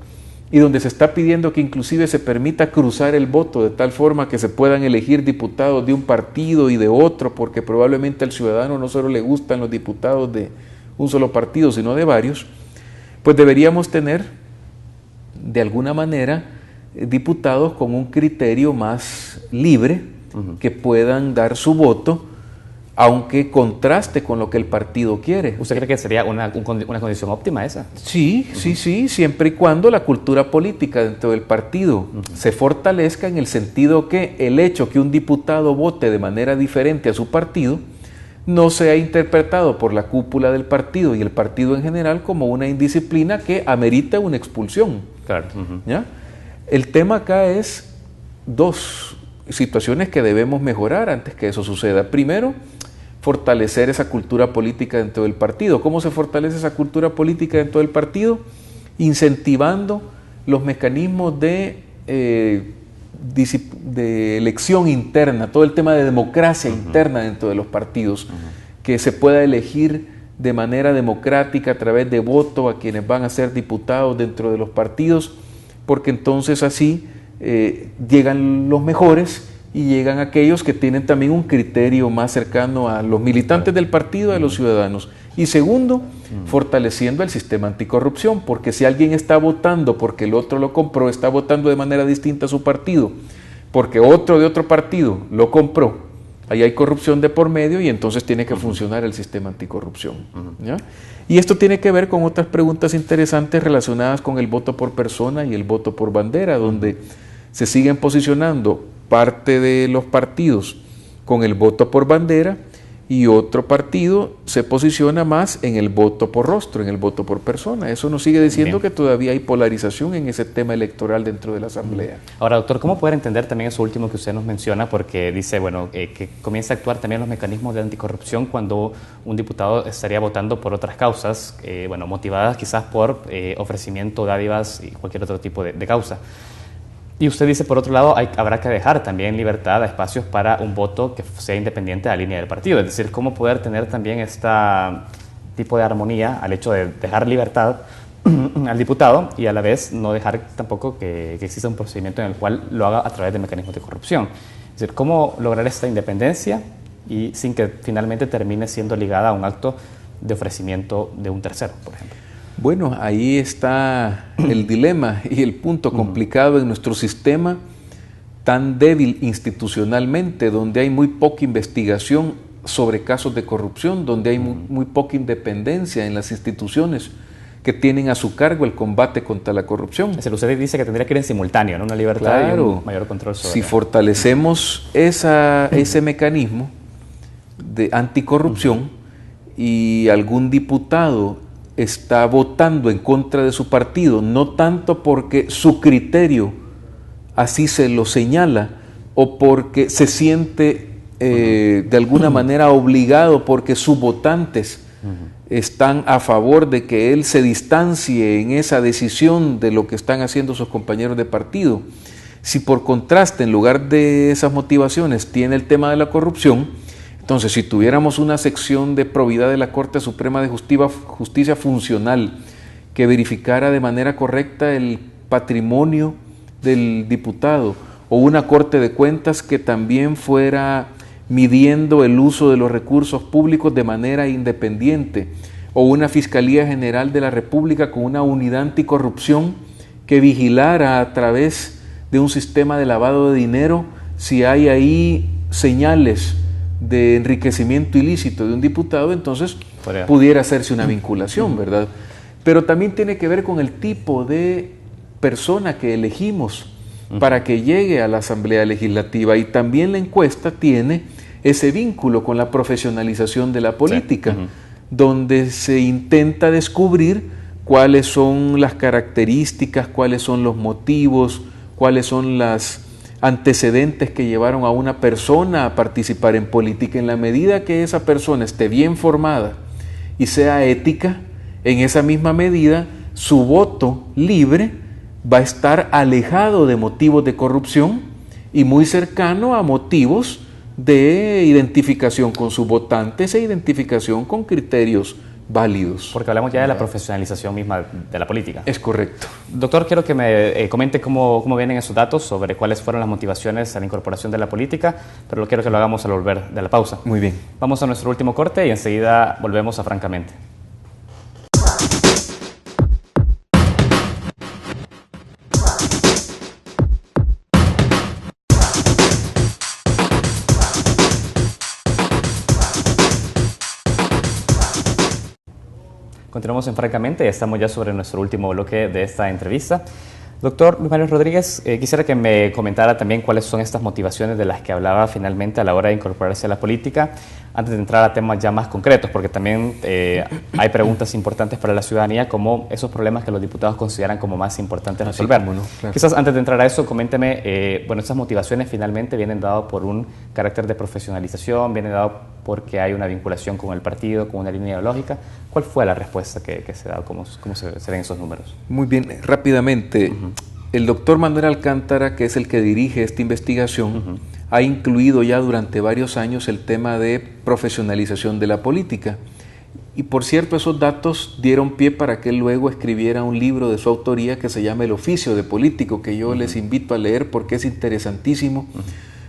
y donde se está pidiendo que inclusive se permita cruzar el voto de tal forma que se puedan elegir diputados de un partido y de otro, porque probablemente al ciudadano no solo le gustan los diputados de un solo partido, sino de varios, pues deberíamos tener de alguna manera diputados con un criterio más libre, que puedan dar su voto aunque contraste con lo que el partido quiere. ¿Usted cree que sería una condición óptima esa? Sí, sí, siempre y cuando la cultura política dentro del partido se fortalezca, en el sentido que el hecho que un diputado vote de manera diferente a su partido no sea interpretado por la cúpula del partido y el partido en general como una indisciplina que amerita una expulsión. Claro. ¿Ya? El tema acá es dos situaciones que debemos mejorar antes que eso suceda. Primero, fortalecer esa cultura política dentro del partido. ¿Cómo se fortalece esa cultura política dentro del partido? Incentivando los mecanismos de elección interna, todo el tema de democracia interna dentro de los partidos, que se pueda elegir de manera democrática a través de voto a quienes van a ser diputados dentro de los partidos, porque entonces así llegan los mejores y llegan aquellos que tienen también un criterio más cercano a los militantes del partido, a los ciudadanos. Y segundo, fortaleciendo el sistema anticorrupción, porque si alguien está votando porque el otro lo compró, está votando de manera distinta a su partido, porque otro de otro partido lo compró, ahí hay corrupción de por medio y entonces tiene que funcionar el sistema anticorrupción. ¿Ya? Y esto tiene que ver con otras preguntas interesantes relacionadas con el voto por persona y el voto por bandera, donde se siguen posicionando parte de los partidos con el voto por bandera y otro partido se posiciona más en el voto por rostro, en el voto por persona. Eso nos sigue diciendo que todavía hay polarización en ese tema electoral dentro de la Asamblea. Ahora, doctor, ¿cómo poder entender también eso último que usted nos menciona? Porque dice, bueno, que comienza a actuar también los mecanismos de anticorrupción cuando un diputado estaría votando por otras causas, bueno, motivadas quizás por ofrecimiento, dádivas y cualquier otro tipo de causa. Y usted dice, por otro lado, habrá que dejar también libertad a espacios para un voto que sea independiente de la línea del partido. Es decir, cómo poder tener también este tipo de armonía al hecho de dejar libertad al diputado y a la vez no dejar tampoco que exista un procedimiento en el cual lo haga a través de mecanismos de corrupción. Es decir, cómo lograr esta independencia y sin que finalmente termine siendo ligada a un acto de ofrecimiento de un tercero, por ejemplo. Bueno, ahí está el dilema y el punto complicado en nuestro sistema tan débil institucionalmente, donde hay muy poca investigación sobre casos de corrupción, donde hay muy poca independencia en las instituciones que tienen a su cargo el combate contra la corrupción. Es decir, usted dice que tendría que ir en simultáneo, ¿no? Una libertad y un mayor control sobre... Si fortalecemos ese mecanismo de anticorrupción y algún diputado está votando en contra de su partido, no tanto porque su criterio así se lo señala o porque se siente de alguna manera obligado porque sus votantes están a favor de que él se distancie en esa decisión de lo que están haciendo sus compañeros de partido. Si por contraste, en lugar de esas motivaciones, tiene el tema de la corrupción, entonces, si tuviéramos una sección de probidad de la Corte Suprema de Justicia funcional que verificara de manera correcta el patrimonio del diputado, o una Corte de Cuentas que también fuera midiendo el uso de los recursos públicos de manera independiente, o una Fiscalía General de la República con una unidad anticorrupción que vigilara a través de un sistema de lavado de dinero si hay ahí señales de enriquecimiento ilícito de un diputado, entonces pudiera hacerse una vinculación, ¿verdad? Pero también tiene que ver con el tipo de persona que elegimos para que llegue a la Asamblea Legislativa, y también la encuesta tiene ese vínculo con la profesionalización de la política, donde se intenta descubrir cuáles son las características, cuáles son los motivos, cuáles son las antecedentes que llevaron a una persona a participar en política. En la medida que esa persona esté bien formada y sea ética, en esa misma medida su voto libre va a estar alejado de motivos de corrupción y muy cercano a motivos de identificación con sus votantes e identificación con criterios válidos. Porque hablamos ya de la profesionalización misma de la política. Es correcto. Doctor, quiero que me comente cómo vienen esos datos sobre cuáles fueron las motivaciones a la incorporación de la política, pero quiero que lo hagamos al volver de la pausa. Muy bien. Vamos a nuestro último corte y enseguida volvemos a Francamente. Continuamos en Francamente, estamos ya sobre nuestro último bloque de esta entrevista. Doctor Luis Manuel Rodríguez, quisiera que me comentara también cuáles son estas motivaciones de las que hablaba finalmente a la hora de incorporarse a la política, antes de entrar a temas ya más concretos, porque también hay preguntas importantes para la ciudadanía, como esos problemas que los diputados consideran como más importantes resolver. Sí, ¿no? Claro. Quizás antes de entrar a eso, coménteme, estas motivaciones finalmente vienen dadas por un carácter de profesionalización, vienen dadas porque hay una vinculación con el partido, con una línea ideológica. ¿Cuál fue la respuesta que se da? ¿Cómo se ven esos números? Muy bien, rápidamente. El doctor Manuel Alcántara, que es el que dirige esta investigación, ha incluido ya durante varios años el tema de profesionalización de la política. Y por cierto, esos datos dieron pie para que él luego escribiera un libro de su autoría que se llama El oficio de político, que yo les invito a leer porque es interesantísimo.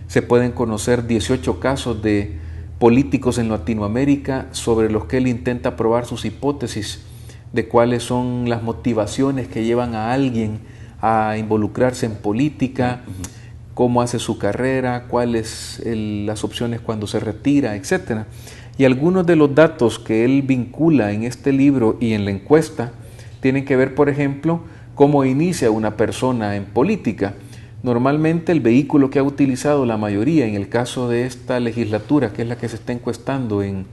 Se pueden conocer 18 casos de políticos en Latinoamérica sobre los que él intenta probar sus hipótesis de cuáles son las motivaciones que llevan a alguien a involucrarse en política, cómo hace su carrera, cuáles las opciones cuando se retira, etc. Y algunos de los datos que él vincula en este libro y en la encuesta tienen que ver, por ejemplo, cómo inicia una persona en política. Normalmente el vehículo que ha utilizado la mayoría, en el caso de esta legislatura, que es la que se está encuestando en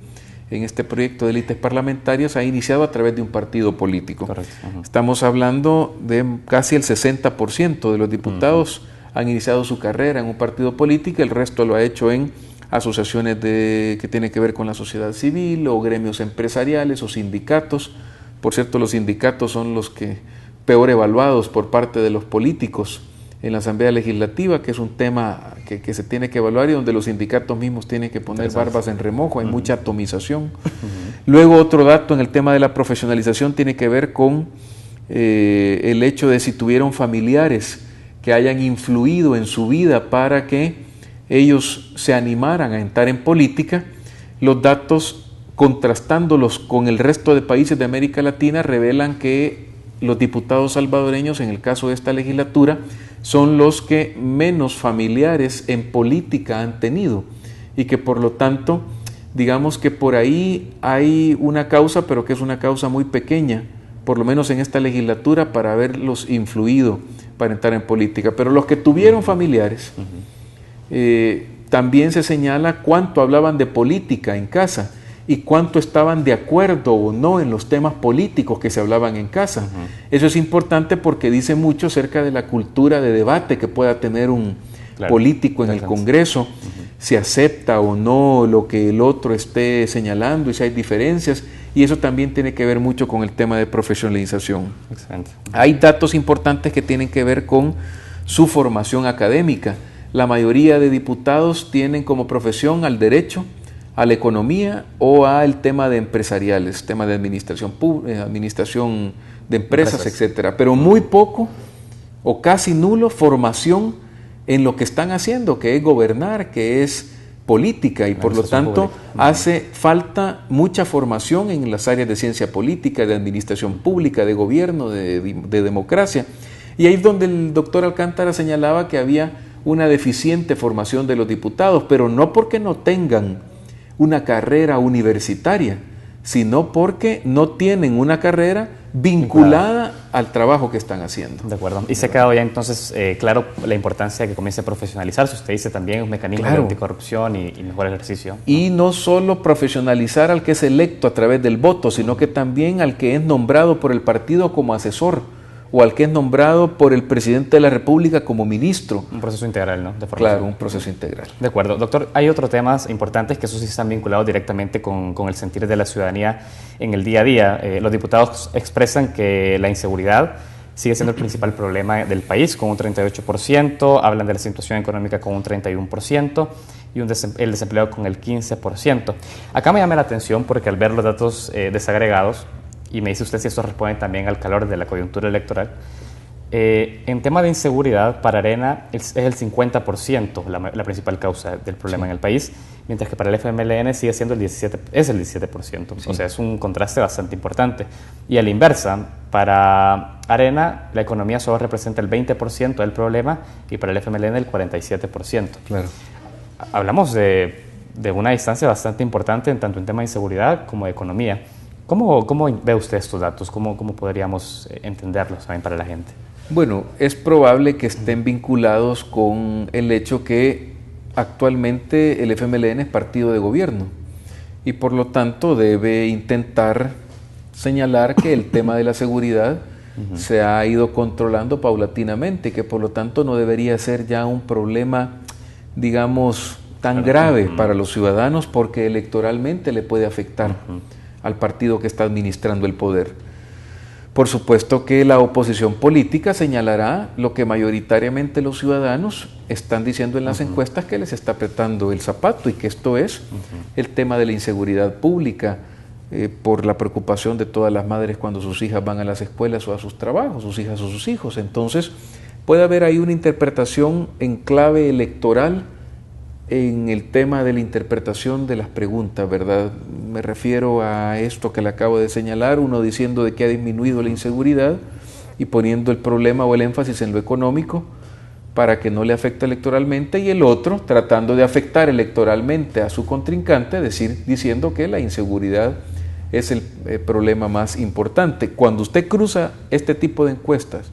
este proyecto de élites parlamentarias, ha iniciado a través de un partido político. Correcto. Estamos hablando de casi el 60% de los diputados han iniciado su carrera en un partido político, el resto lo ha hecho en asociaciones que tienen que ver con la sociedad civil o gremios empresariales o sindicatos. Por cierto, los sindicatos son los que peor evaluados por parte de los políticos en la Asamblea Legislativa, que es un tema que se tiene que evaluar y donde los sindicatos mismos tienen que poner barbas en remojo, hay mucha atomización. Luego otro dato en el tema de la profesionalización tiene que ver con el hecho de si tuvieron familiares que hayan influido en su vida para que ellos se animaran a entrar en política. Los datos, contrastándolos con el resto de países de América Latina, revelan que los diputados salvadoreños, en el caso de esta legislatura, son los que menos familiares en política han tenido y que por lo tanto, digamos que por ahí hay una causa, pero que es una causa muy pequeña, por lo menos en esta legislatura, para haberlos influido para entrar en política. Pero los que tuvieron familiares, también se señala cuánto hablaban de política en casa y cuánto estaban de acuerdo o no en los temas políticos que se hablaban en casa. Eso es importante porque dice mucho acerca de la cultura de debate que pueda tener un político en el Congreso, si acepta o no lo que el otro esté señalando y si hay diferencias, y eso también tiene que ver mucho con el tema de profesionalización. Excelente. Hay datos importantes que tienen que ver con su formación académica. La mayoría de diputados tienen como profesión al derecho, a la economía o al tema de empresariales, tema de administración de empresas, etcétera, pero muy poco o casi nulo formación en lo que están haciendo, que es gobernar, que es política, y por lo tanto hace falta mucha formación en las áreas de ciencia política, de administración pública, de gobierno, de democracia. Y ahí es donde el doctor Alcántara señalaba que había una deficiente formación de los diputados, pero no porque no tengan una carrera universitaria, sino porque no tienen una carrera vinculada al trabajo que están haciendo. De acuerdo. Y se ha quedado ya entonces claro la importancia de que comience a profesionalizarse. Usted dice también un mecanismo de anticorrupción y mejor ejercicio. Y no solo profesionalizar al que es electo a través del voto, sino que también al que es nombrado por el partido como asesor o al que es nombrado por el presidente de la República como ministro. Un proceso integral, ¿no? De formación. Claro, un proceso integral. De acuerdo. Doctor, hay otros temas importantes que esos sí están vinculados directamente con el sentir de la ciudadanía en el día a día. Los diputados expresan que la inseguridad sigue siendo el principal problema del país, con un 38%, hablan de la situación económica con un 31% y el desempleo con el 15%. Acá me llama la atención porque al ver los datos desagregados, y me dice usted si esto responde también al calor de la coyuntura electoral, en tema de inseguridad, para Arena es el 50% la principal causa del problema en el país, mientras que para el FMLN sigue siendo el 17%. O sea, es un contraste bastante importante. Y a la inversa, para Arena la economía solo representa el 20% del problema y para el FMLN el 47%. Claro. Hablamos de una distancia bastante importante en tanto en tema de inseguridad como de economía. ¿Cómo ve usted estos datos? ¿Cómo podríamos entenderlos también para la gente? Bueno, es probable que estén vinculados con el hecho que actualmente el FMLN es partido de gobierno y por lo tanto debe intentar señalar que el tema de la seguridad se ha ido controlando paulatinamente y que por lo tanto no debería ser ya un problema, digamos, tan grave para los ciudadanos porque electoralmente le puede afectar al partido que está administrando el poder. Por supuesto que la oposición política señalará lo que mayoritariamente los ciudadanos están diciendo en las encuestas que les está apretando el zapato y que esto es el tema de la inseguridad pública por la preocupación de todas las madres cuando sus hijas van a las escuelas o a sus trabajos, sus hijas o sus hijos. Entonces puede haber ahí una interpretación en clave electoral en el tema de la interpretación de las preguntas, ¿verdad? Me refiero a esto que le acabo de señalar, uno diciendo de que ha disminuido la inseguridad y poniendo el problema o el énfasis en lo económico para que no le afecte electoralmente, y el otro tratando de afectar electoralmente a su contrincante, diciendo que la inseguridad es el problema más importante. Cuando usted cruza este tipo de encuestas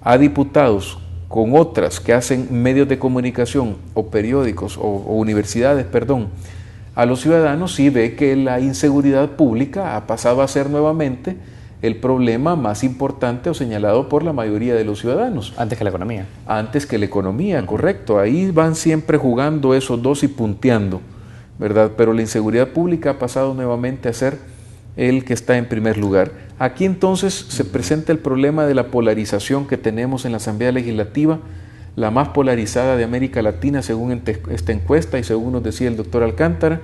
a diputados con otras que hacen medios de comunicación o periódicos o universidades, a los ciudadanos, sí ve que la inseguridad pública ha pasado a ser nuevamente el problema más importante o señalado por la mayoría de los ciudadanos. Antes que la economía. Antes que la economía, correcto. Ahí van siempre jugando esos dos y punteando, ¿verdad? Pero la inseguridad pública ha pasado nuevamente a ser el que está en primer lugar. Aquí entonces se presenta el problema de la polarización que tenemos en la Asamblea Legislativa, la más polarizada de América Latina según esta encuesta y según nos decía el doctor Alcántara,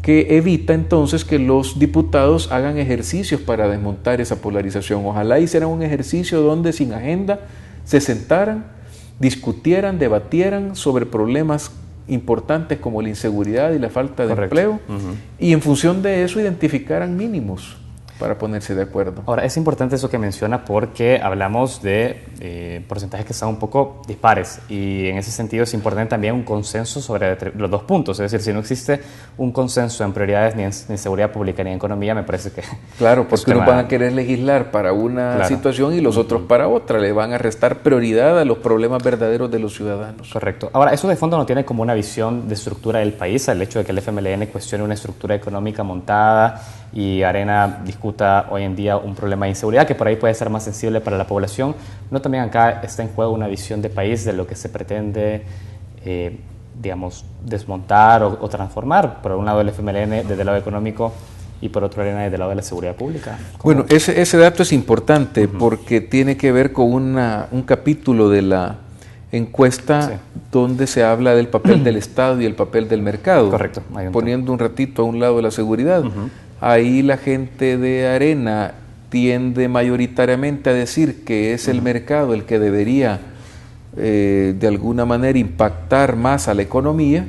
que evita entonces que los diputados hagan ejercicios para desmontar esa polarización. Ojalá hicieran un ejercicio donde sin agenda se sentaran, discutieran, debatieran sobre problemas importantes como la inseguridad y la falta de empleo, y en función de eso identificaran mínimos para ponerse de acuerdo. Ahora, es importante eso que menciona porque hablamos de porcentajes que están un poco dispares y en ese sentido es importante también un consenso sobre los dos puntos. Es decir, si no existe un consenso en prioridades ni en seguridad pública ni en economía, me parece que... Claro, porque unos van a querer legislar para una situación y los otros para otra. Le van a restar prioridad a los problemas verdaderos de los ciudadanos. Correcto. Ahora, eso de fondo no tiene como una visión de estructura del país, el hecho de que el FMLN cuestione una estructura económica montada y Arena discuta hoy en día un problema de inseguridad que por ahí puede ser más sensible para la población. ¿No también acá está en juego una visión de país de lo que se pretende, digamos, desmontar o transformar? Por un lado el FMLN desde el lado económico y por otro Arena desde el lado de la seguridad pública. Bueno, ese dato es importante porque tiene que ver con un capítulo de la encuesta donde se habla del papel del Estado y el papel del mercado. Correcto. Poniendo un ratito a un lado la seguridad. Ahí la gente de Arena tiende mayoritariamente a decir que es el mercado el que debería de alguna manera impactar más a la economía,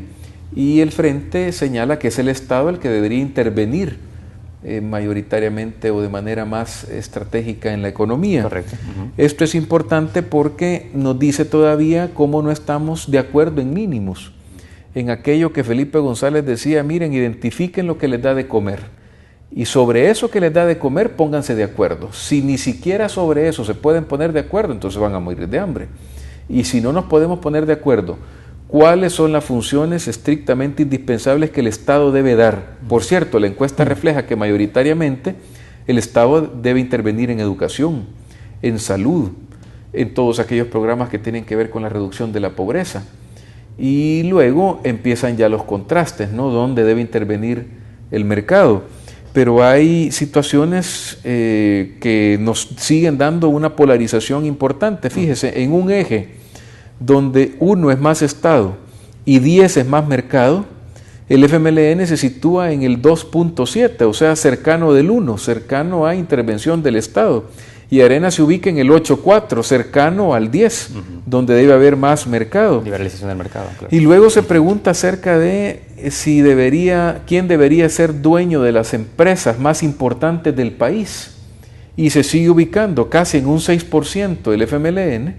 y el Frente señala que es el Estado el que debería intervenir mayoritariamente o de manera más estratégica en la economía. Correcto. Esto es importante porque nos dice todavía cómo no estamos de acuerdo en mínimos. en aquello que Felipe González decía, miren, identifiquen lo que les da de comer y sobre eso que les da de comer pónganse de acuerdo. Si ni siquiera sobre eso se pueden poner de acuerdo, entonces van a morir de hambre. Y si no nos podemos poner de acuerdo, ¿cuáles son las funciones estrictamente indispensables que el Estado debe dar? Por cierto, la encuesta refleja que mayoritariamente el Estado debe intervenir en educación, en salud, en todos aquellos programas que tienen que ver con la reducción de la pobreza. Y luego empiezan ya los contrastes, ¿no? Donde debe intervenir el mercado. Pero hay situaciones que nos siguen dando una polarización importante. Fíjese, en un eje donde 1 es más Estado y 10 es más mercado, el FMLN se sitúa en el 2.7, o sea, cercano del 1, cercano a intervención del Estado. Y Arena se ubica en el 8.4, cercano al 10, donde debe haber más mercado. Liberalización del mercado, claro. Y luego se pregunta acerca de quién debería ser dueño de las empresas más importantes del país. Y se sigue ubicando casi en un 6% el FMLN,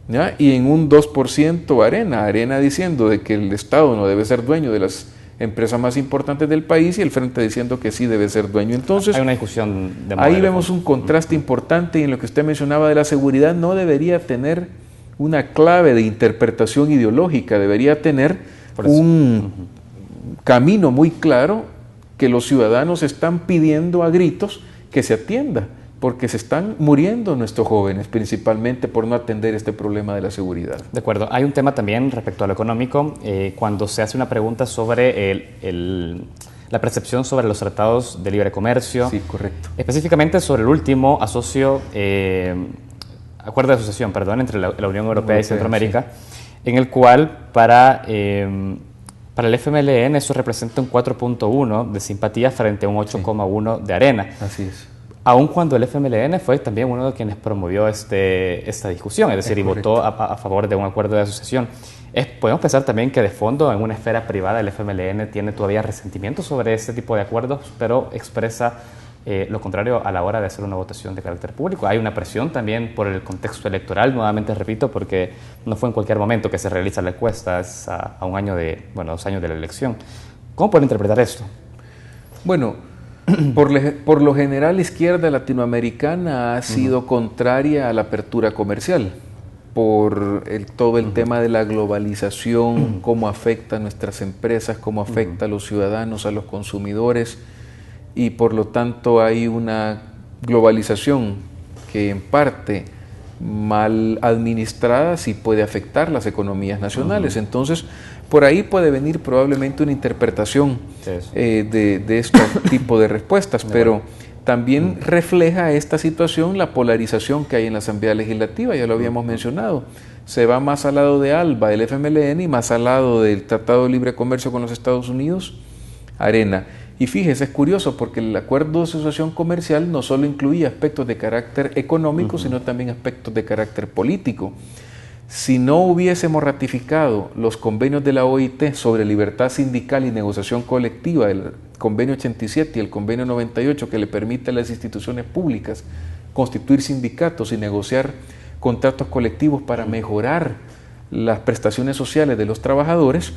¿ya? Y en un 2% Arena diciendo de que el Estado no debe ser dueño de las empresas más importantes del país y el Frente diciendo que sí debe ser dueño. Entonces, hay una discusión de ahí vemos un contraste importante y en lo que usted mencionaba de la seguridad no debería tener una clave de interpretación ideológica, debería tener un camino muy claro que los ciudadanos están pidiendo a gritos que se atienda, porque se están muriendo nuestros jóvenes, principalmente por no atender este problema de la seguridad. De acuerdo. Hay un tema también respecto a lo económico, cuando se hace una pregunta sobre la percepción sobre los tratados de libre comercio. Sí, correcto. Específicamente sobre el último acuerdo de asociación, entre la Unión Europea y Centroamérica, sí, en el cual para el FMLN eso representa un 4.1 de simpatía frente a un 8.1 de Arena. Así es. Aun cuando el FMLN fue también uno de quienes promovió esta discusión, es decir, y votó a favor de un acuerdo de asociación. Podemos pensar también que de fondo, en una esfera privada, el FMLN tiene todavía resentimiento sobre este tipo de acuerdos, pero expresa lo contrario a la hora de hacer una votación de carácter público. Hay una presión también por el contexto electoral, nuevamente repito, porque no fue en cualquier momento que se realiza la encuesta, es a 2 años de la elección. ¿Cómo pueden interpretar esto? Bueno, por lo general, la izquierda latinoamericana ha sido contraria a la apertura comercial, por todo el tema de la globalización, cómo afecta a nuestras empresas, cómo afecta a los ciudadanos, a los consumidores, y por lo tanto hay una globalización que en parte mal administrada sí puede afectar las economías nacionales. Entonces, por ahí puede venir probablemente una interpretación de este tipo de respuestas, pero también refleja esta situación la polarización que hay en la Asamblea Legislativa, ya lo habíamos mencionado. Se va más al lado de ALBA, el FMLN, y más al lado del Tratado de Libre Comercio con los Estados Unidos, Arena. Y fíjese, es curioso porque el acuerdo de asociación comercial no solo incluía aspectos de carácter económico, sino también aspectos de carácter político. Si no hubiésemos ratificado los convenios de la OIT sobre libertad sindical y negociación colectiva, el convenio 87 y el convenio 98, que le permite a las instituciones públicas constituir sindicatos y negociar contratos colectivos para mejorar las prestaciones sociales de los trabajadores,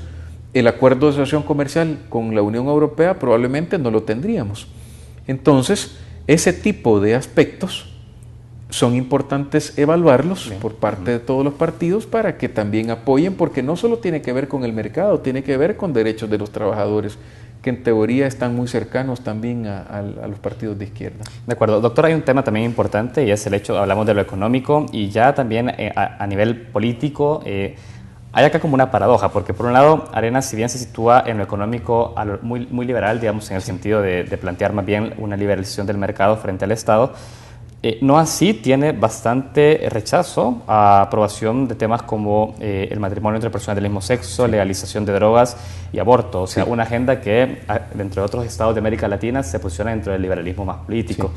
el acuerdo de asociación comercial con la Unión Europea probablemente no lo tendríamos. Entonces, ese tipo de aspectos son importantes evaluarlos por parte de todos los partidos para que también apoyen, porque no solo tiene que ver con el mercado, tiene que ver con derechos de los trabajadores, que en teoría están muy cercanos también a los partidos de izquierda. De acuerdo. Doctor, hay un tema también importante y es el hecho, hablamos de lo económico y ya también a nivel político, hay acá como una paradoja, porque por un lado, Arena, si bien se sitúa en lo económico muy liberal, digamos, en el sentido de plantear más bien una liberalización del mercado frente al Estado, no así tiene bastante rechazo a aprobación de temas como el matrimonio entre personas del mismo sexo, legalización de drogas y aborto. O sea, una agenda que, entre otros estados de América Latina, se posiciona dentro del liberalismo más político.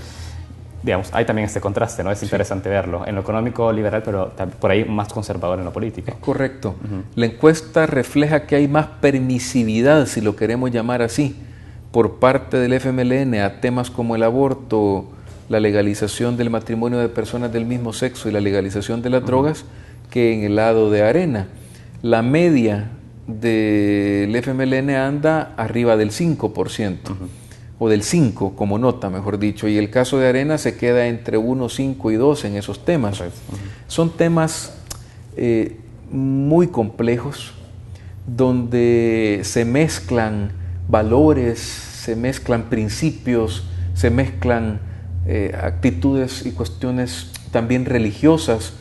Digamos, hay también este contraste, ¿no? Es interesante verlo. En lo económico liberal, pero por ahí más conservador en lo político. Es correcto. La encuesta refleja que hay más permisividad, si lo queremos llamar así, por parte del FMLN a temas como el aborto, la legalización del matrimonio de personas del mismo sexo y la legalización de las drogas, que en el lado de Arena. La media del FMLN anda arriba del 5%, o del 5% como nota, mejor dicho, y el caso de Arena se queda entre 1, 5 y 2 en esos temas. Son temas muy complejos, donde se mezclan valores, se mezclan principios, se mezclan actitudes y cuestiones también religiosas,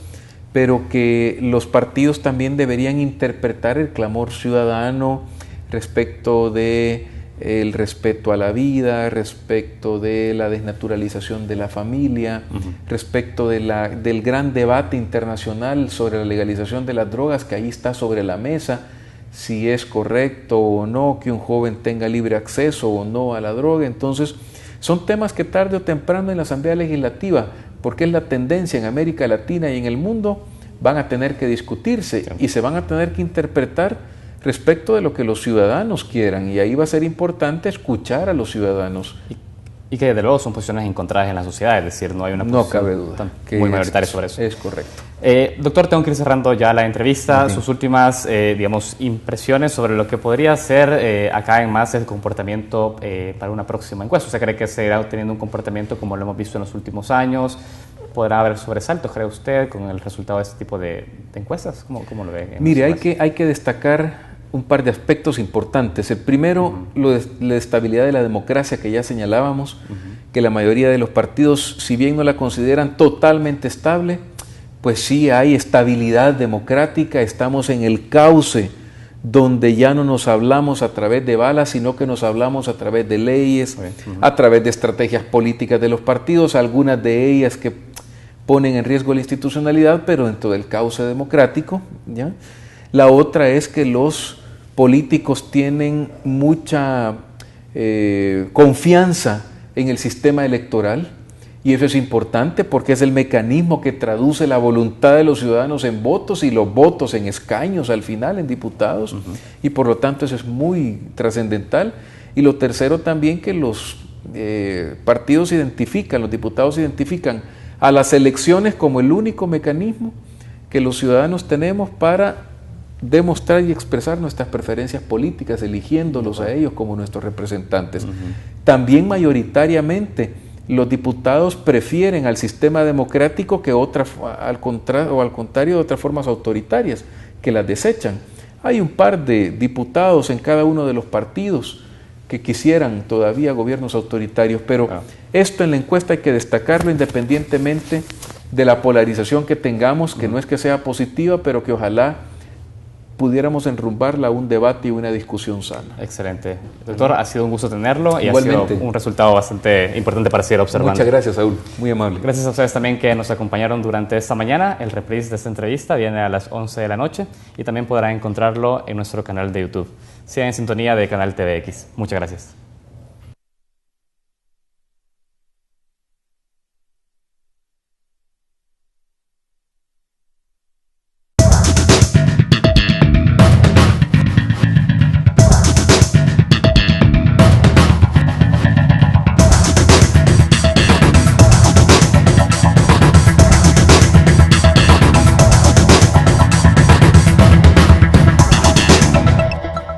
pero que los partidos también deberían interpretar el clamor ciudadano respecto de el respeto a la vida, respecto de la desnaturalización de la familia, respecto de del gran debate internacional sobre la legalización de las drogas, que ahí está sobre la mesa, si es correcto o no que un joven tenga libre acceso o no a la droga. Entonces, son temas que tarde o temprano en la Asamblea Legislativa, porque es la tendencia en América Latina y en el mundo, van a tener que discutirse y se van a tener que interpretar respecto de lo que los ciudadanos quieran, y ahí va a ser importante escuchar a los ciudadanos. Y que desde luego son posiciones encontradas en la sociedad, es decir, no hay una posición, no cabe duda, muy mayoritaria sobre eso. Es correcto. Doctor, tengo que ir cerrando ya la entrevista. Sus últimas, impresiones sobre lo que podría ser acá en MAS el comportamiento para una próxima encuesta. ¿Usted cree que se irá teniendo un comportamiento como lo hemos visto en los últimos años? ¿Podrá haber sobresaltos, cree usted, con el resultado de este tipo de encuestas? ¿Cómo lo ve? Mire, hay que destacar un par de aspectos importantes. El primero, la estabilidad de la democracia, que ya señalábamos, que la mayoría de los partidos, si bien no la consideran totalmente estable, pues sí hay estabilidad democrática. Estamos en el cauce donde ya no nos hablamos a través de balas, sino que nos hablamos a través de leyes, a través de estrategias políticas de los partidos, algunas de ellas que ponen en riesgo la institucionalidad, pero dentro del cauce democrático, ¿ya? La otra es que los políticos tienen mucha confianza en el sistema electoral, y eso es importante porque es el mecanismo que traduce la voluntad de los ciudadanos en votos y los votos en escaños al final, en diputados, y por lo tanto eso es muy trascendental. Y lo tercero también, que los partidos identifican, los diputados identifican a las elecciones como el único mecanismo que los ciudadanos tenemos para demostrar y expresar nuestras preferencias políticas, eligiéndolos a ellos como nuestros representantes. También mayoritariamente los diputados prefieren al sistema democrático que al contrario de otras formas autoritarias que las desechan. Hay un par de diputados en cada uno de los partidos que quisieran todavía gobiernos autoritarios, pero esto en la encuesta hay que destacarlo independientemente de la polarización que tengamos, que no es que sea positiva, pero que ojalá pudiéramos enrumbarla a un debate y una discusión sana. Excelente. Doctor, ha sido un gusto tenerlo y igualmente, ha sido un resultado bastante importante para seguir observando. Muchas gracias, Saúl. Muy amable. Gracias a ustedes también que nos acompañaron durante esta mañana. El reprise de esta entrevista viene a las 11 de la noche y también podrán encontrarlo en nuestro canal de YouTube. Sigan en sintonía de Canal TVX. Muchas gracias.